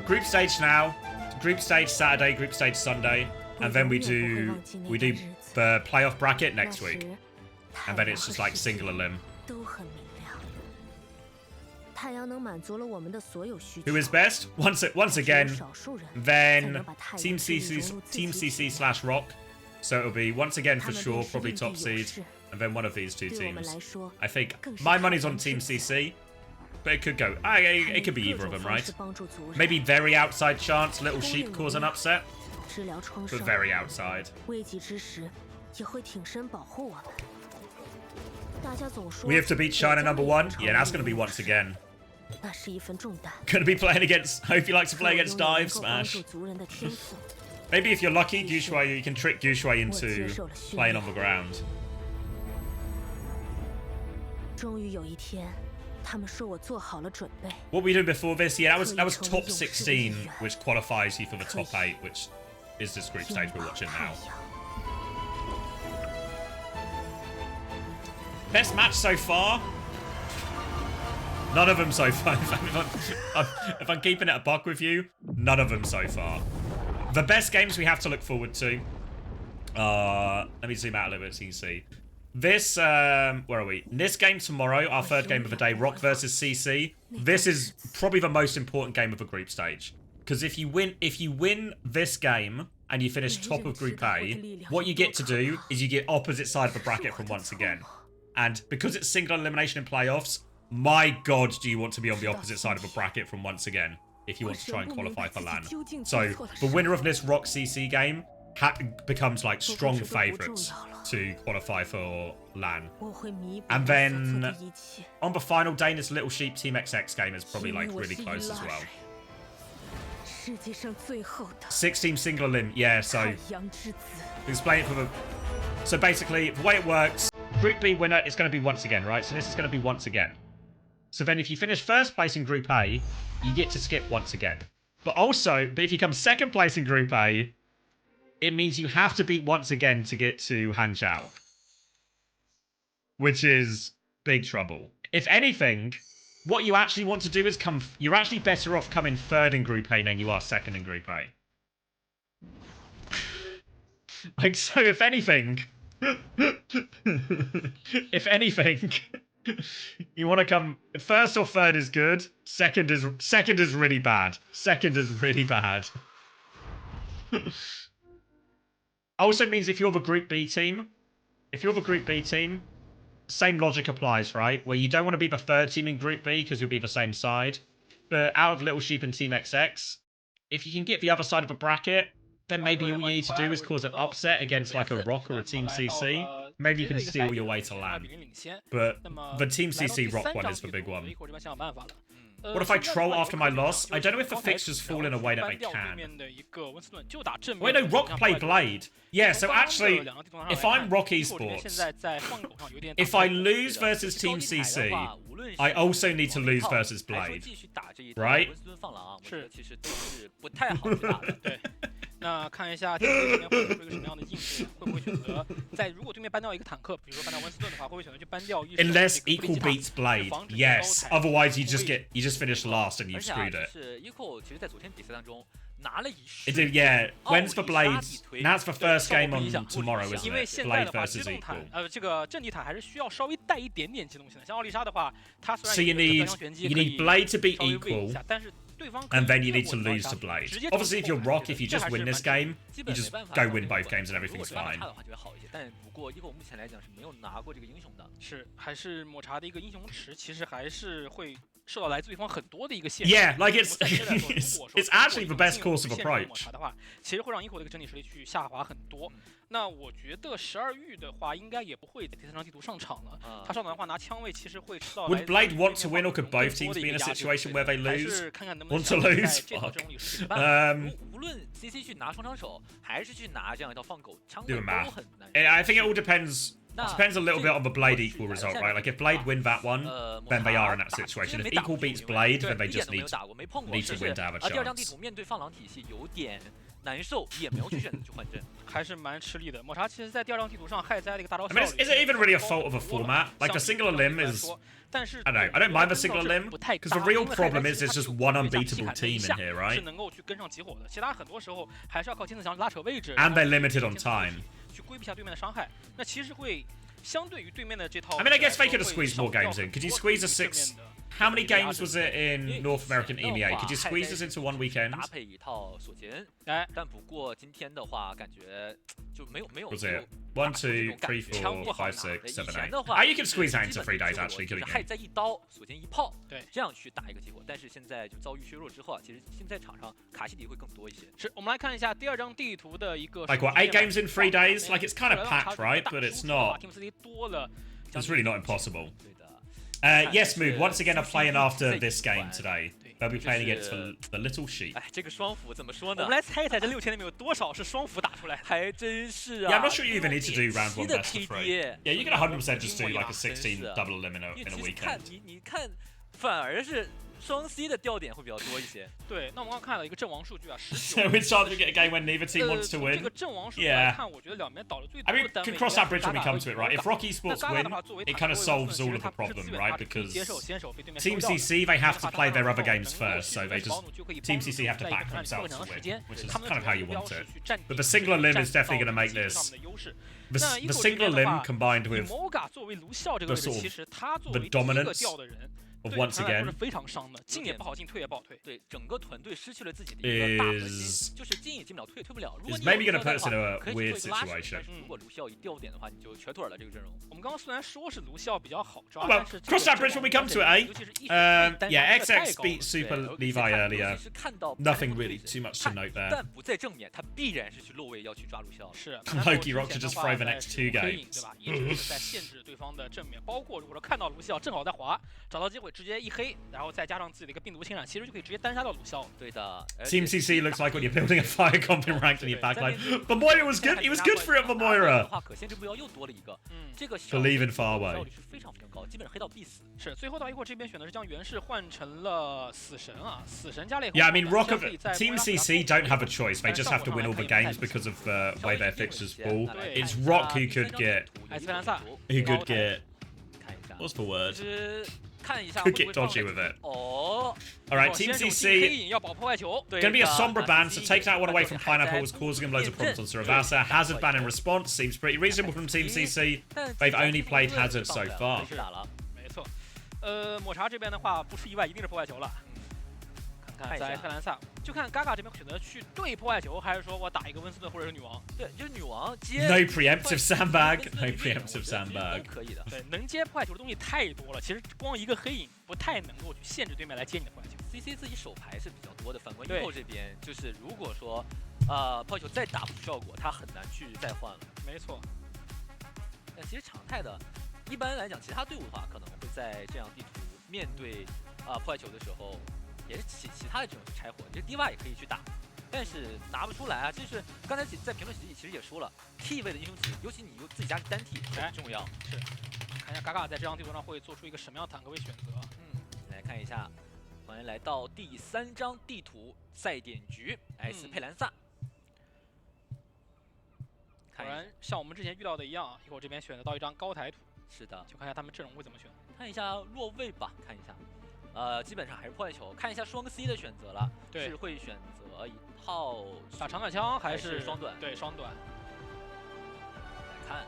group stage now, group stage Saturday, group stage Sunday. And then we do the playoff bracket next week. And then it's just like single elim. Who is best? Once again, then Team CC / Rock. So it'll be once again for sure, probably top seed. And then one of these two teams. I think my money's on Team CC. But it could go. It could be either of them, right? Maybe very outside chance, Little Sheep cause an upset. But very outside. We have to beat China #1? Yeah, that's going to be once again. Going to be playing against... Hope you like to play against Dive Smash. Maybe if you're lucky, you can trick Gushui into playing on the ground. What were we doing before this? Yeah, that was top 16, which qualifies you for the top 8, which is this group stage we're watching now. Best match so far? None of them so far. If I'm keeping it a buck with you, none of them so far. The best games we have to look forward to. Let me zoom out a little bit so you can see. This, where are we? This game tomorrow, our third game of the day, Rock versus CC. This is probably the most important game of the group stage. Because if you win this game and you finish top of Group A, what you get to do is you get opposite side of the bracket from once again. And because it's single elimination in playoffs, my god, do you want to be on the opposite side of the bracket from once again if you want to try and qualify for LAN. So the winner of this Rock CC game becomes like strong favourites to qualify for LAN. And then on the final day, this Little Sheep Team XX game is probably like really close as well. 6-team single elim, yeah, so explain it for the... So basically, the way it works Group B winner is going to be once again, right? So this is going to be once again. So then if you finish first place in Group A, you get to skip once again. But if you come second place in Group A, it means you have to beat once again to get to Hangzhou. Which is big trouble. If anything, what you actually want to do is you're actually better off coming third in Group A than you are second in Group A. Like, so if anything, you want to come first or third is good. Second is really bad. Second is really bad. Also means if you're the Group B team, same logic applies, right? Where you don't want to be the third team in Group B because you'll be the same side. But out of Little Sheep and Team XX, if you can get the other side of the bracket, then maybe all you need to do is cause an upset against like a Rock or a Team CC. Maybe you can steal your way to LAN. But the Team CC Rock one is the big one. What if I troll after my loss? I don't know if the fixtures fall in a way that they can. Wait, no, Rock play Blade. Yeah, so actually, if I'm Rock Esports, if I lose versus Team CC, I also need to lose versus Blade. Right? 那看一下这里面会做一个什么样的应对，会不会选择在如果对面搬掉一个坦克，比如说搬掉温斯顿的话，会不会选择去搬掉一手 Unless Equal beats Blade, yes. Otherwise, you just finish last and you screwed it. 是 Equal 其实在昨天比赛当中拿了一 Yeah, when's for Blade? Now's the first game on tomorrow, isn't 因为 it? 现在 Blade 的话， versus 机动坦 Equal. 这个阵地坦还是需要稍微带一点点机动性的。像奥丽莎的话，它虽然 So you need Blade to beat Equal, 但是 and then you need to lose to Blade. Obviously, if you're Rock, if you just win this game, you just go win both games and everything's fine. 但不过 Equal 目前来讲是没有拿过这个英雄的。是，还是抹茶的一个英雄池，其实还是会受到来自对方很多的一个限制。Yeah, like it's actually the best course of approach. 抹茶的话，其实会让 Equal 的一个整体实力去下滑很多。那我觉得12域的话，应该也不会在第3张地图上场了。他上场的话，拿枪位其实会吃到。Would Blade want to win, or could both teams be in a situation where they lose? Want to lose? Fuck. 无论 CC 去拿双枪手，还是去拿这样一套放狗枪， Do 都 the math. 很难。 I think it all depends. Depends a little bit on the Blade Equal result, right? Like if Blade win that one, then they are in that situation. If Equal beats Blade, then they just need to win to have a 第二张地 chance. 图面对放狼体系有点难受，也没有去选择去换阵，还是蛮吃力的。抹茶其实在第2张地图上害灾的一个大招 I mean, is it even really a fault of a format? Like the singular limb is. I don't know. I don't mind the singular limb because the real problem is there's just one unbeatable team in here, right? 是能够去跟上集火的，其他很多时候还是要靠金子强拉扯位置 And they're limited on time. 去规避一下对面的伤害。那其实会相对于对面的这套。I mean, I guess they could have squeezed more games in. Could you squeeze a 6? How many games was it in North American EMEA? Could you squeeze this into one weekend? 搭配一套锁前，但不过今天的话，感觉就没有。Was it 1, 2, 3, 4, 5, 6, 7, 8? Ah, you can squeeze that into 3 days actually, couldn't 害 you? 在一刀，锁前一炮，对，这样去打一个结果。但是现在就遭遇削弱之后啊，其实现在场上卡西迪会更多一些。是，我们来看一下第2张地图的一个。 Like what, 8 games in 3 days? Like it's kind of packed, right? But it's not. 多了。It's really not impossible. Yes, Mood. Once again, are playing after this game today. They'll be playing against the Little Sheep. 哎，这个双斧怎么说呢？我们来猜一猜，这6000里面有多少是双斧打出来？还真是啊。Yeah, I'm not sure you even need to do round 1 的 best of 3. KD Yeah, you can 100% just do like a 16 double eliminate in a 其实 weekend. 你看，反而是双 C 的掉点会比较多一些。对，那我们刚看到一个阵亡数据啊，So we start to get a game when neither team wants to win. 这个阵亡数据来看，我觉得两边倒的最多 I 的 mean, 单位。 can cross that bridge when we come to it, right? If Rocky Sports win, it kind of solves all of the problem, right? Because Team CC they have to play their other games first, so they just Team CC have to back themselves to win, which is kind of how you want it. But the singular limb is definitely going to make this. The singular limb combined with the sort of the dominance of once again 是非常伤的，进也不好进，退也不好退。对，整个团队失去了自己的一个大核心，就是进也进不了，退也退不了。如果你 maybe going to put us in a weird situation. 如果卢锡奥一掉点的话，你就瘸腿了这个阵容。我们刚刚虽然说是卢锡奥比较好抓， Well, cross that bridge when we come to it, eh? Yeah, XX beat Super Levi earlier. Nothing really too much to note there. 但不在正面，他必然是去落位要去抓卢锡奥。是 Loki Rock to just throw the next 2 games. 对吧？一直在限制对方的正面，包括如果说看到卢锡奥正好在滑，找到机会。会直接一黑，然后再加上自己的一个病毒侵染，其实就可以直接单杀掉鲁肖。对的。Team CC looks like when you're building a fire comp in ranked in your backline. But Moira was good. He was good for it for Moira. 的话，可限制目标又多了一个。这个 Believe in Farway 效率是非常非常高，基本上黑到必死。是，最后的话，一会儿这边选的是将源氏换成了死神啊，死神加猎。Yeah, I mean, Team CC don't have a choice. They just have to win all the games because of the way their fixtures fall. It's Rock who could get. Who could get. What's the word? Could get dodgy with it. Alright, Team CC. Gonna be a Sombra ban, so take that one away from Pineapple was causing him loads of problems on Saravasa. Hazard ban in response seems pretty reasonable from Team CC. They've only played Hazard so far. 没错，抹茶这边的话不出意外一定是破坏球了。看看在特兰萨，就看 Gaga 这边选择去对破坏球，还是说我打一个温斯顿或者是女王？对，就是女王接。No preemptive sandbag. No preemptive sandbag. 可以的。对，能接破坏球的东西太多了，其实光一个黑影不太能够去限制对面来接你的破坏球。CC 自己手牌是比较多的，反观以后这边就是如果说破坏球再打不出效果，他很难去再换了。没错。但其实常态的，一般来讲，其他队伍的话可能会在这样地图面对破坏球的时候。也是其他的这种拆火，这低洼也可以去打，但是拿不出来啊。就是刚才在评论区里其实也说了 ，T 位的英雄级，尤其你自己家是单 T 很重要。是，看一下 Gaga 在这张地图上会做出一个什么样的坦克位选择。来看一下，欢迎来到第3张地图赛点局 S 佩兰萨。果然像我们之前遇到的一样，一会儿这边选择到一张高台图。是的，就看一下他们阵容会怎么选。看一下落位吧，看一下。基本上还是破坏球，看一下双 C 的选择了，是会选择一套打长杆枪还是双短？对，双短。来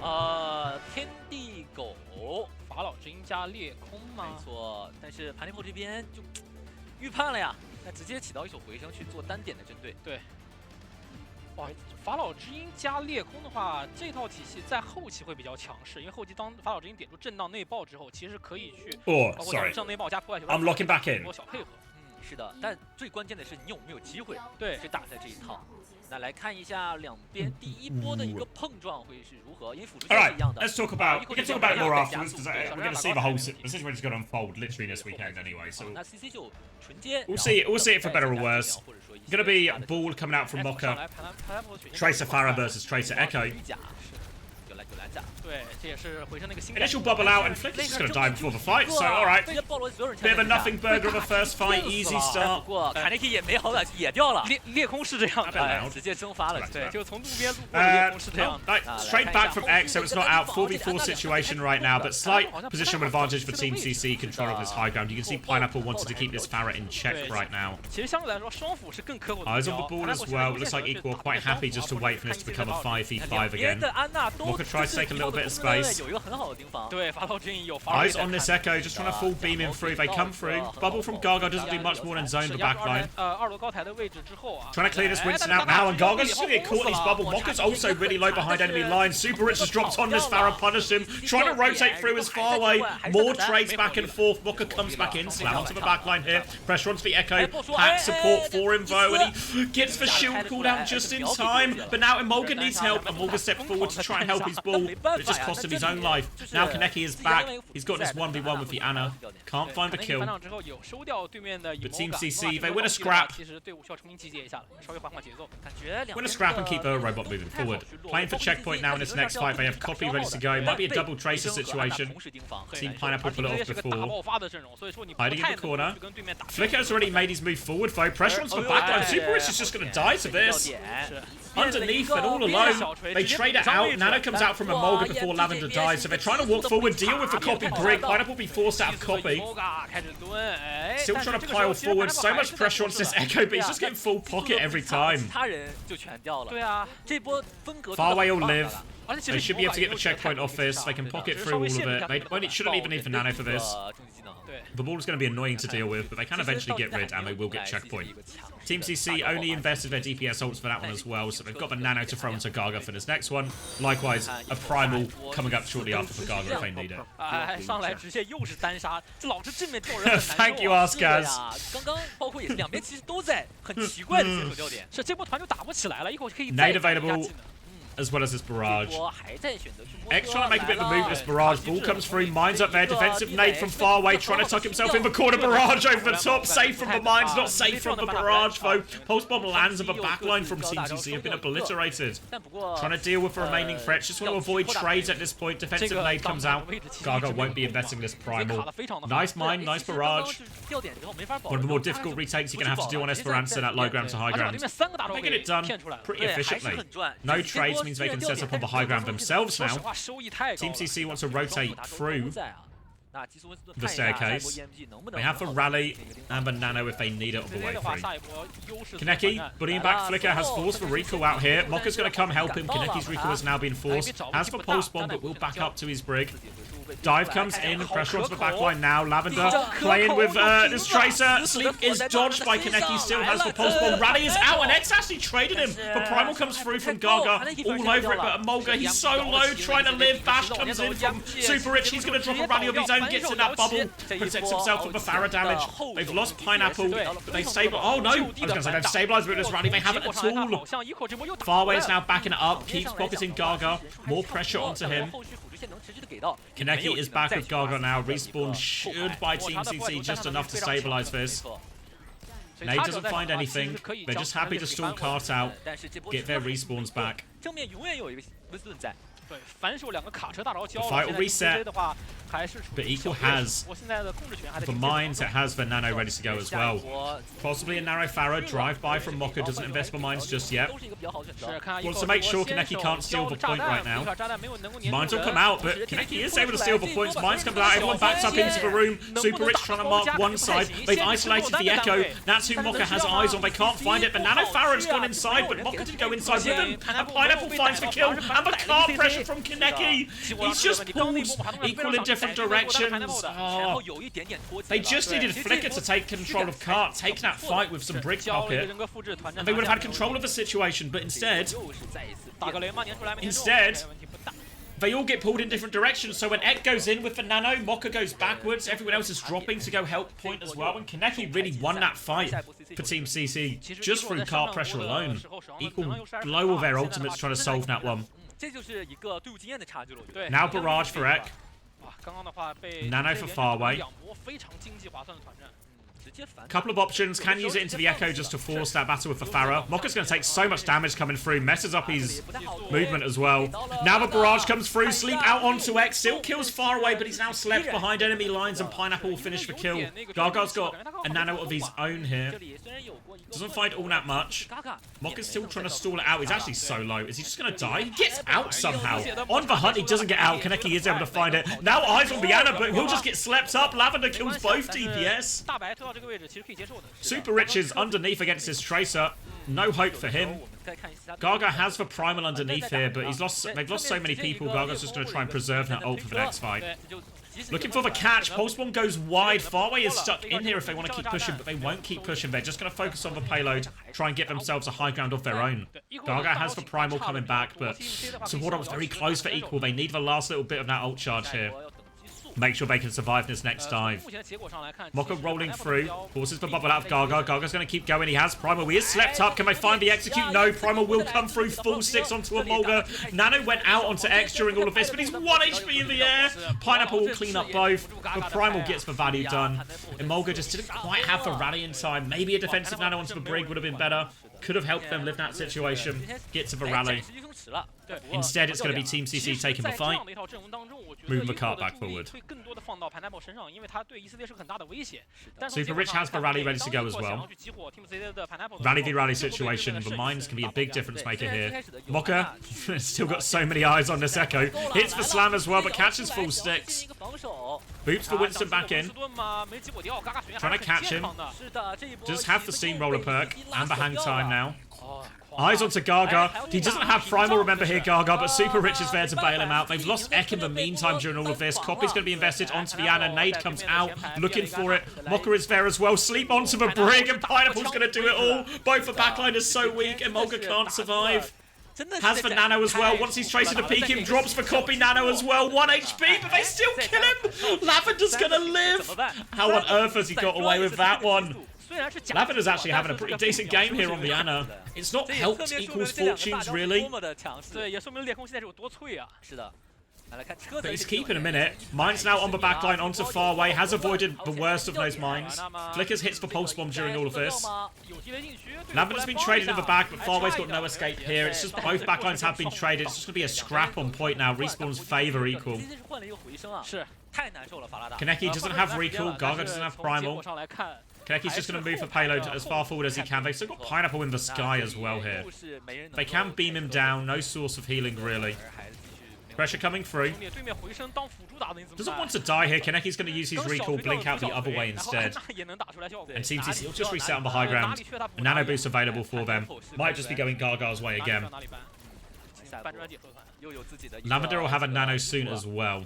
看，天地狗法老之鹰加裂空吗？没错，但是盘尼破这边就预判了呀，那直接起到一手回声去做单点的针对。对。哇，法老之鹰加裂空的话，这套体系在后期会比较强势，因为后期当法老之鹰点出震荡内爆之后，其实可以去包括震荡内爆加破坏球。I'm locking back in。多小配合。是的，但最关键的是你有没有机会去打在这一套。那来看一下两边第一波的一个碰撞会是如何，因为辅助线是一样的。Let's talk about. We can talk about it more afterwards because we're going to see the whole situation is going to unfold literally this weekend anyway. So 那 CC 就纯接。We'll see it for better or worse. Going to be a ball coming out from Mocha. Tracer Farah versus Tracer Echo. 对，这也是回声那个新。Initial bubble out and Flick is just going to die before the fight. So all right. Bit of a nothing burger of a first fight, easy start. 不过卡内基也没好歹也掉了。裂空是这样的，直接蒸发了。对，就从路边路过的裂空是这样。Straight back from X, so it's not out. 4v4 situation right now, but slight positional advantage for Team CC. Control of this high ground. You can see Pineapple wanted to keep this Farah in check right now. 其实相对来说，双斧是更刻苦的。Eyes on the ball as well. Looks like Equal quite happy just to wait for this to become a 5v5 again. Mocha tries to take a little bit of space. Eyes on this Echo, just trying to full beam him through. They come through. Bubble from Gargo doesn't do much more than zone the backline. Trying to clear this Winston out now, and Gargo's just going to get caught in his bubble. Mocha's also really low behind enemy lines. Super Rich has dropped on this Farah, punish him. Trying to rotate through his far way. More trades back and forth. Mocha comes back in, slam onto the backline here. Pressure onto the Echo. Pack support for him though, and he gets the shield cooldown just in time. But now Emolga needs help, and Emolga steps forward to try and help his ball. But it just cost him his own life. Now Kaneki is back. He's got this 1v1 with the Ana. Can't find the kill. But Team CC, they win a scrap. Win a scrap and keep a robot moving forward. Playing for checkpoint now in this next fight. They have Copy ready to go. Might be a double Tracer situation. Team Pineapple pull it off before. Hiding in the corner. Flicker's already made his move forward though. Pressure onto the backline. Super Rich is just going to die to this. Underneath and all alone. They trade it out. Nano comes out from Emolga before Lavender dies. So they're trying to walk forward, deal with the Copy brick. Pineapple will be forced out of Copy. Still trying to pile forward. So much pressure onto this Echo, but he's just getting full pocket every time. Farway will live. They should be able to get the checkpoint off this. They can pocket through all of it. They shouldn't even need for Nano for this. The ball is going to be annoying to deal with, but they can eventually get rid and they will get checkpoint. Team CC only invested their DPS ults for that one as well, so they've got the Nano to throw into Garga for this next one. Likewise, a Primal coming up shortly after for Garga if they need it. Thank you, OWCS. 刚刚包括也是两边其实都在很奇怪的接手焦点，是这波团就打不起来了，一会儿可以 Nade available. as well as this barrage. X trying to make a bit of a move with this barrage. Ball comes through, Mines up there, defensive nade from far away, trying to tuck himself in the corner. Barrage over the top, safe from the Mines, not safe from the barrage though. Pulse bomb lands and the backline from Team CC have been obliterated. Trying to deal with the remaining threats, just want to avoid trades at this point. Defensive nade comes out. Gaga won't be investing this primal. Nice mine, nice barrage. One of the more difficult retakes you're going to have to do on Esperanza at low ground to high ground. Making it done pretty efficiently. No trades means they can set up on the high ground themselves now. Team CC wants to rotate through the staircase. They have the rally and the nano if they need it all the way through. Kaneki, buddying back Flicker, has forced the recall out here. Mokka's going to come help him. Kaneki's recall has now been forced. Has the pulse bomb, but will back up to his brig. Dive comes in, pressure onto the backline now. Lavender playing with this Tracer. Sleep is dodged by Kaneki, still has the pulse bomb. Rally is out, and X actually traded him. But Primal comes through from Gaga, all over it, but Amolga, he's so low, trying to live. Bash comes in from Super Rich, he's going to drop a rally of his own, gets in that bubble, protects himself from the Farah damage. They've lost Pineapple, but they've stabilized. Oh no, I was going to say they've stabilized with this rally, they haven't at all. Farway is now backing it up, keeps pocketing Gaga, more pressure onto him. Kaneki is back with Gaga now. Respawn should by Team CC just enough to stabilize this. Nade doesn't find anything. They're just happy to stall Cart out, get their respawns back. The fight will reset, but Equal has the Mines, it has the Nano ready to go as well. Possibly a narrow Farah, drive-by from Mokka, doesn't invest the Mines just yet. Wants to make sure Kaneki can't steal the point right now. Mines will come out, but Kaneki is able to steal the points. Mines comes out, everyone backs up into the room. Super Rich trying to mark one side. They've isolated the Echo. That's who Mokka has eyes on. They can't find it, but Nano Farah's gone inside, but Mokka did go inside with him. And Pineapple finds the kill, and the car pressure from Kaneki. He's just pulled Equal in different directions. Oh. They just needed Flicker to take control of Cart, take that fight with some brick pocket, and they would have had control of the situation, but instead, they all get pulled in different directions. So when Ek goes in with the Nano, Mokka goes backwards, everyone else is dropping to go help point as well, and Kaneki really won that fight for Team CC just through Cart pressure alone. Equal blow all their ultimates trying to solve that one. Now barrage for Ek. Nano for Farway. Couple of options. Can use it into the Echo just to force that battle with the Farah. Mokka's going to take so much damage coming through. Messes up his movement as well. Now the barrage comes through. Sleep out onto X. Still kills Faraway, but he's now slept behind enemy lines, and Pineapple will finish the kill. Gaga's got a Nano of his own here. Doesn't fight all that much. Mokka's still trying to stall it out. He's actually so low. Is he just going to die? He gets out somehow. On the hunt, he doesn't get out. Kaneki is able to find it. Now eyes on Biana, but he'll just get slept up. Lavender kills both DPS. Super Rich is underneath against his Tracer. No hope for him. Gaga has the Primal underneath here, but they've lost so many people. Gaga's just going to try and preserve that ult for the next fight. Looking for the catch. Pulse Bomb goes wide. Farway is stuck in here if they want to keep pushing, but they won't keep pushing. They're just going to focus on the payload, try and get themselves a high ground of their own. Gaga has the Primal coming back, but Sawada was very close for Equal. They need the last little bit of that ult charge here. Make sure they can survive this next dive. Mokka rolling through. Forces the bubble out of Gaga. Gaga's going to keep going. He has Primal. He is slept up. Can they find the execute? No. Primal will come through. Full sticks onto Amolga. Nano went out onto X during all of this, but he's 1 HP in the air. Pineapple will clean up both. But Primal gets the value done. Amolga just didn't quite have the rally in time. Maybe a defensive Nano onto the brig would have been better. Could have helped them live that situation. Get to the rally. Instead, it's going to be Team CC taking the fight. Moving the cart back forward. Super Rich has the rally ready to go as well. Rally v rally situation. The Mines can be a big difference maker here. Mokka still got so many eyes on this Echo. Hits the slam as well, but catches full sticks. Boots for Winston back in. Trying to catch him. Just have the steamroller perk and the hang time now. Eyes onto Gaga. He doesn't have Primal, remember here, Gaga, but Super Rich is there to bail him out. They've lost Ek in the meantime during all of this. Copy's going to be invested onto Viana. Nade comes out, looking for it. Mokka is there as well. Sleep onto the brig, and Pineapple's going to do it all. Both the backline is so weak, and Molga can't survive. Has the Nano as well. Once he's tracing to peek him, drops for Copy Nano as well. 1 HP, but they still kill him. Lavender's going to live. How on earth has he got away with that one? Lavender's actually having a pretty decent game here on the Ana. It's not helped equals fortunes really. 对，也说明裂空现在是有多脆啊。是的。 But he's keeping a minute. Mine's now on the backline onto Farway. Has avoided the worst of those mines. Flickers hits the pulse bomb during all of this. Lavender's been traded in the back, but Farway's got no escape here. It's just both backlines have been traded. It's just going to be a scrap on point now. Respawn's favor equal. Kaneki doesn't have recall. Gaga doesn't have primal. Kaneki's just going to move the payload as far forward as he can. They've still got Pineapple in the sky as well here. They can beam him down. No source of healing really. Pressure coming through. Doesn't want to die here. Kaneki's going to use his recall, blink out the other way instead. And Team CC will just reset on the high ground. A nano boost available for them. Might just be going Garga's way again. Lavender will have a nano soon as well.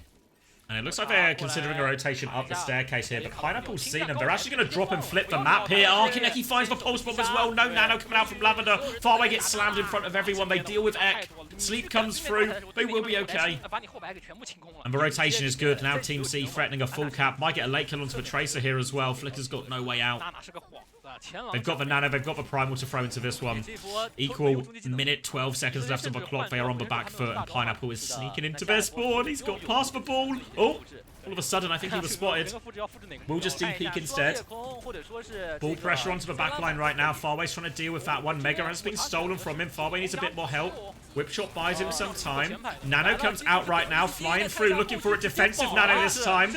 And it looks like they're considering a rotation up the staircase here, but Pineapple's seen them. They're actually going to drop and flip the map here. Oh, Kaneki finds the pulse bomb as well. No nano coming out from Lavender. Farway gets slammed in front of everyone. They deal with Ek. Sleep comes through. They will be okay. And the rotation is good. Now Team C threatening a full cap. Might get a late kill onto the Tracer here as well. Flicker's got no way out. They've got the nano, they've got the primal to throw into this one. Equal minute, 12 seconds left on the clock. They are on the back foot, and Pineapple is sneaking into their spawn. He's got past the ball. Oh, all of a sudden, I think he was spotted. We'll just de-peek instead. Ball pressure onto the back line right now. Farway's trying to deal with that one. Mega has been stolen from him. Farway needs a bit more help. Whipshot buys him some time. Nano comes out right now, flying through, looking for a defensive Nano this time.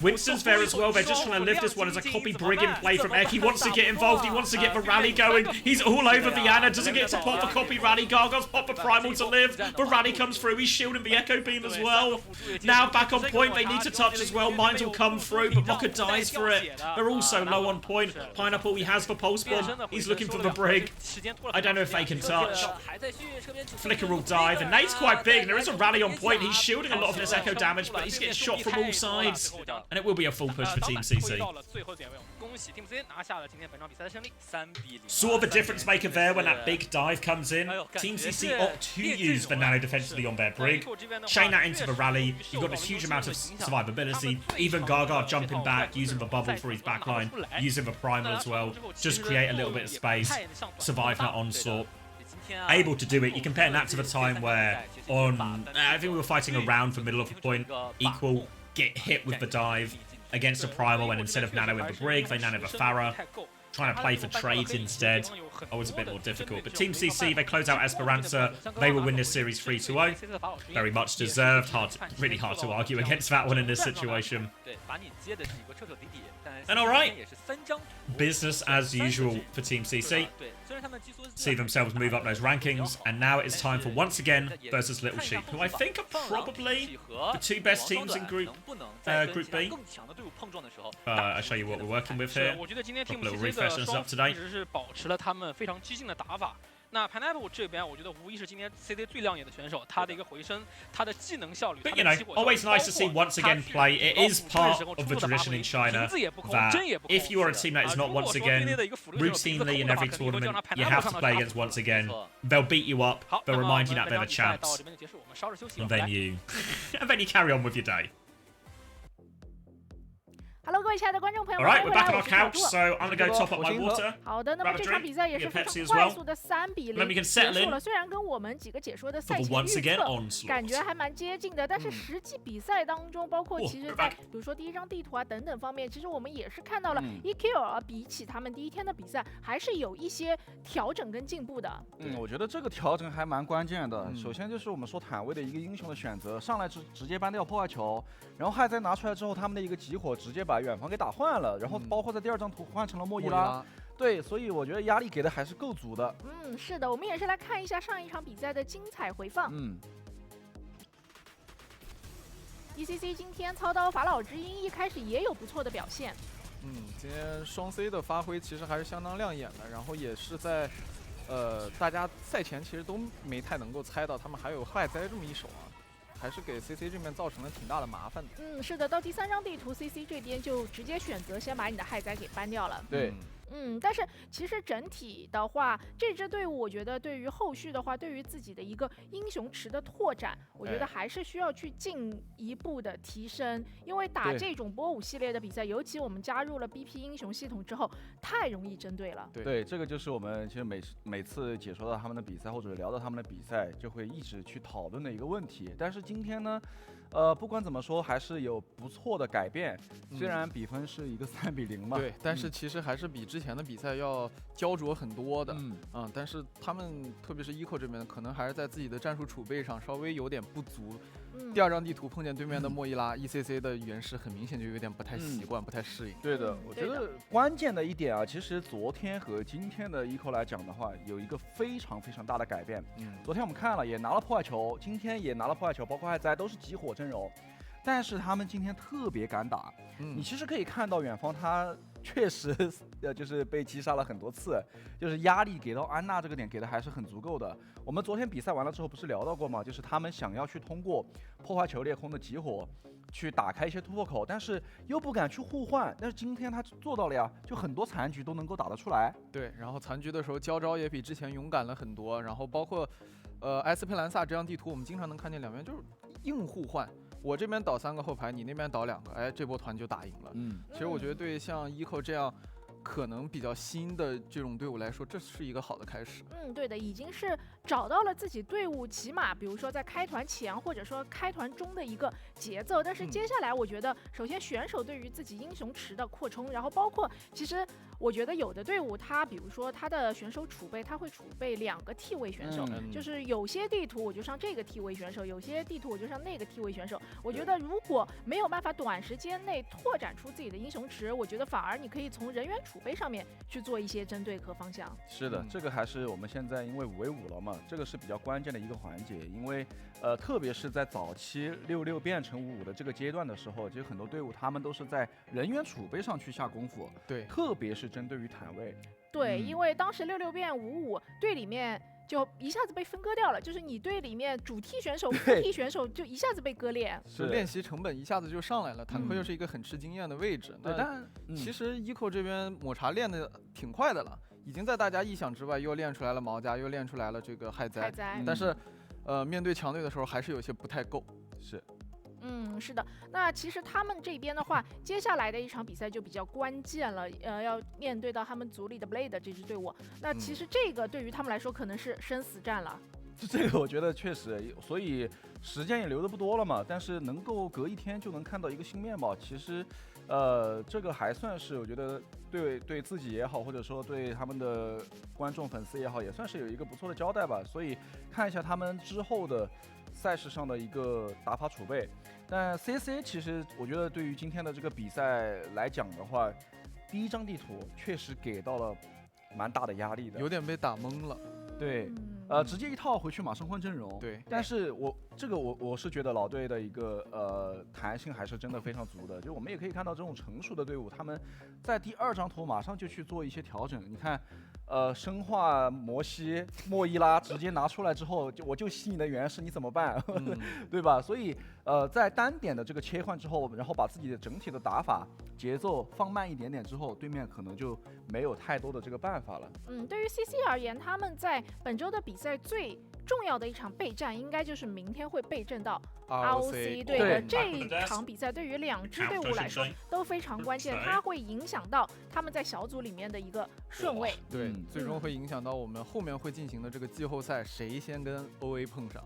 Winston's there as well. They're just trying to live this one as a copy brigand play from Ek. He wants to get involved. He wants to get the rally going. He's all over the Ana. Doesn't get to pop the copy rally. Gargoyle's pop the primal to live. The rally comes through. He's shielding the Echo Beam as well. Now back on point. They need to touch as well. Mines will come through, but Mocha dies for it. They're also low on point. Pineapple, he has the pulse bomb. He's looking for the brig. I don't know if they can touch. Flicker will die. The nade's quite big. There is a rally on point. He's shielding a lot of this echo damage, but he's getting shot from all sides. And it will be a full push for Team CC. Saw the difference maker there when that big dive comes in. Team CC opt to use the nano defensively on their brig. Chain that into the rally. You've got this huge amount of survivability. Even Gaga jumping back, using the bubble for his backline, using the primal as well. Just create a little bit of space. Survive that onslaught. Able to do it. You compare that to the time where I think we were fighting around the middle of the point. Equal, get hit with the dive against a primal, and instead of nano in the brig, they nano the Farah. Trying to play for trades instead. Oh, it's a bit more difficult. But Team CC, they close out Esperanza. They will win this series 3-0. Very much deserved. Really hard to argue against that one in this situation. And alright, business as usual for Team CC. See themselves move up those rankings, and now it's time for once again versus Little Sheep, who I think are probably the two best teams in Group B. I'll show you what we're working with here. Pop a little refresh us up to date. 那 Pineapple 这边，我觉得无疑是今天 CD 最亮眼的选手，他的一个回升，他的技能效率。But you know, always nice to see once again play. It is part of the tradition in China that if you are a team that is not once again routinely in every tournament, you have to play against once again. They'll beat you up. They'll remind you that they're the champs, and then you carry on with your day. Hello， 各位亲爱的观众朋友们， Alright, we're back on our couch, so I'm gonna go top up my water. 好的，那么这场比赛也是非常快速的3比0结束了。虽然跟我们几个解说的赛前预测感觉还蛮接近的，但是实际比赛当中，包括其实在比如说第一张地图啊等等方面，其实我们也是看到了 EQ 比起他们第一天的比赛，还是有一些调整跟进步的。我觉得这个调整还蛮关键的。首先就是我们说坦威的一个英雄的选择，上来直接搬掉破坏球，然后害灾拿出来之后，他们的一个集火直接把远方给打换了，然后包括在第二张图换成了莫伊拉。对，所以我觉得压力给的还是够足的。是的，我们也是来看一下上一场比赛的精彩回放。ECC 今天操刀法老之鹰一开始也有不错的表现。今天双 C 的发挥其实还是相当亮眼的，然后也是在大家赛前其实都没太能够猜到他们还有害灾这么一手啊。还是给 CC 这边造成了挺大的麻烦的。是的，到第3张地图 CC 这边就直接选择先把你的害灾给搬掉了。对，但是其实整体的话，这支队伍我觉得对于后续的话，对于自己的一个英雄池的拓展，我觉得还是需要去进一步的提升。因为打这种波舞系列的比赛，尤其我们加入了 BP 英雄系统之后，太容易针对了。对，这个就是我们其实每次解说到他们的比赛或者聊到他们的比赛，就会一直去讨论的一个问题。但是今天呢，不管怎么说，还是有不错的改变。虽然比分是一个3-0嘛，对，但是其实还是比之前的比赛要焦灼很多的。但是他们特别是 ECO 这边，可能还是在自己的战术储备上稍微有点不足。第二张地图碰见对面的莫伊拉，ECC 的原石很明显就有点不太习惯，不太适应。对的，我觉得关键的一点啊，其实昨天和今天的 ECO 来讲的话，有一个非常非常大的改变。昨天我们看了，也拿了破坏球，今天也拿了破坏球，包括海灾都是集火阵容。但是他们今天特别敢打，你其实可以看到远方他确实就是被击杀了很多次，就是压力给到安娜这个点给的还是很足够的。我们昨天比赛完了之后不是聊到过吗？就是他们想要去通过破坏球裂空的集火去打开一些突破口，但是又不敢去互换。但是今天他做到了呀，就很多残局都能够打得出来。对，然后残局的时候交招也比之前勇敢了很多，然后包括埃斯佩兰萨这张地图，我们经常能看见两边就是硬互换。我这边倒3个后排，你那边倒2个，哎，这波团就打赢了。其实我觉得对像 ECO 这样可能比较新的这种队伍来说，这是一个好的开始。对的，已经是找到了自己队伍起码比如说在开团前或者说开团中的一个节奏。但是接下来我觉得，首先选手对于自己英雄池的扩充，然后包括其实我觉得有的队伍他比如说他的选手储备，他会储备2个替位选手，就是有些地图我就上这个替位选手，有些地图我就上那个替位选手。我觉得如果没有办法短时间内拓展出自己的英雄池，我觉得反而你可以从人员储备上面去做一些针对和方向。是的，这个还是我们现在因为5v5了嘛，这个是比较关键的一个环节。因为特别是在早期66变成55的这个阶段的时候，其实很多队伍他们都是在人员储备上去下功夫。对，特别是针对于坦位。对，因为当时66变55队里面就一下子被分割掉了，就是你队里面主替选手、副替选手就一下子被割裂，是练习成本一下子就上来了。坦克又是一个很吃经验的位置。但其实 ECO 这边抹茶练的挺快的了，已经在大家意想之外，又练出来了毛家，又练出来了这个海灾。但是面对强队的时候还是有些不太够。是的。那其实他们这边的话，接下来的一场比赛就比较关键了，要面对到他们组里的 Blade 这支队伍。那其实这个对于他们来说可能是生死战了。这个我觉得确实，所以时间也留的不多了嘛。但是能够隔1天就能看到一个新面貌，其实，这个还算是我觉得对自己也好，或者说对他们的观众粉丝也好，也算是有一个不错的交代吧。所以看一下他们之后的赛事上的一个打法储备。但 CSA 其实我觉得对于今天的这个比赛来讲的话，第1张地图确实给到了蛮大的压力的，有点被打懵了。对，直接一套回去马上换阵容。对，但是我是觉得老队的一个弹性还是真的非常足的。就我们也可以看到这种成熟的队伍，他们在第2张图马上就去做一些调整。你看，生化摩西莫伊拉直接拿出来之后，我就吸你的原石，你怎么办？对吧？所以在单点的这个切换之后，然后把自己的整体的打法节奏放慢一点点之后，对面可能就没有太多的这个办法了。对于 CC 而言，他们在本周的比赛最重要的一场备战，应该就是明天会备阵到 ROC 队的这一场比赛。对于2支队伍来说都非常关键，它会影响到他们在小组里面的一个顺位。对，最终会影响到我们后面会进行的这个季后赛，谁先跟 OA 碰上。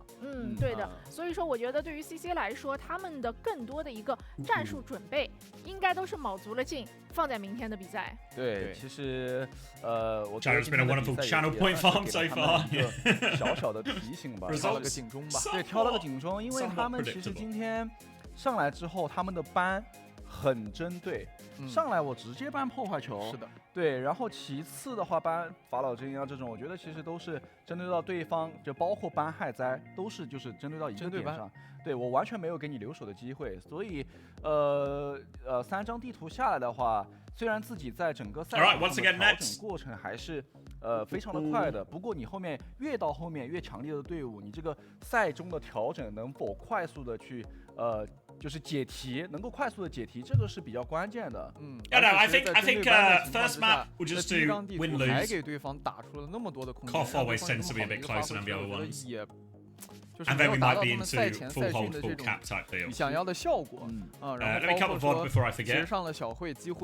对的。所以说，我觉得对于 CC 来说，他们的更多的一个战术准备，应该都是卯足了劲放在明天的比赛。对，其实我觉得 China's been a wonderful channel point farm so far。一个小小的提醒吧，挑了个警钟吧。对，挑了个警钟，因为他们其实今天上来之后，他们的班很针对。上来我直接搬破坏球。是的。对，然后其次的话，搬法老真啊这种，我觉得其实都是针对到对方，就包括搬害灾，都是就是针对到一个点上。对，我完全没有给你留守的机会，所以3张地图下来的话，虽然自己在整个赛场的调整过程还是非常的快的，不过你后面越到后面越强烈的队伍，你这个赛中的调整能否快速的去就是解题，能够快速的解题，这个是比较关键的。Yeah, no, I think first map we'll just do win 还 lose. 给对方打出了那么多的空间 Koff always tends to be a bit closer than the other ones. 也就是 And 没 then 有 we 达 might 到 be 他们赛 into 前 full 赛训 hold, 的 full 这 cap 种 type deal. 想要的效果。然后 Let me cut the 包括 VOD 说 before I 其实 forget. 上了小慧几乎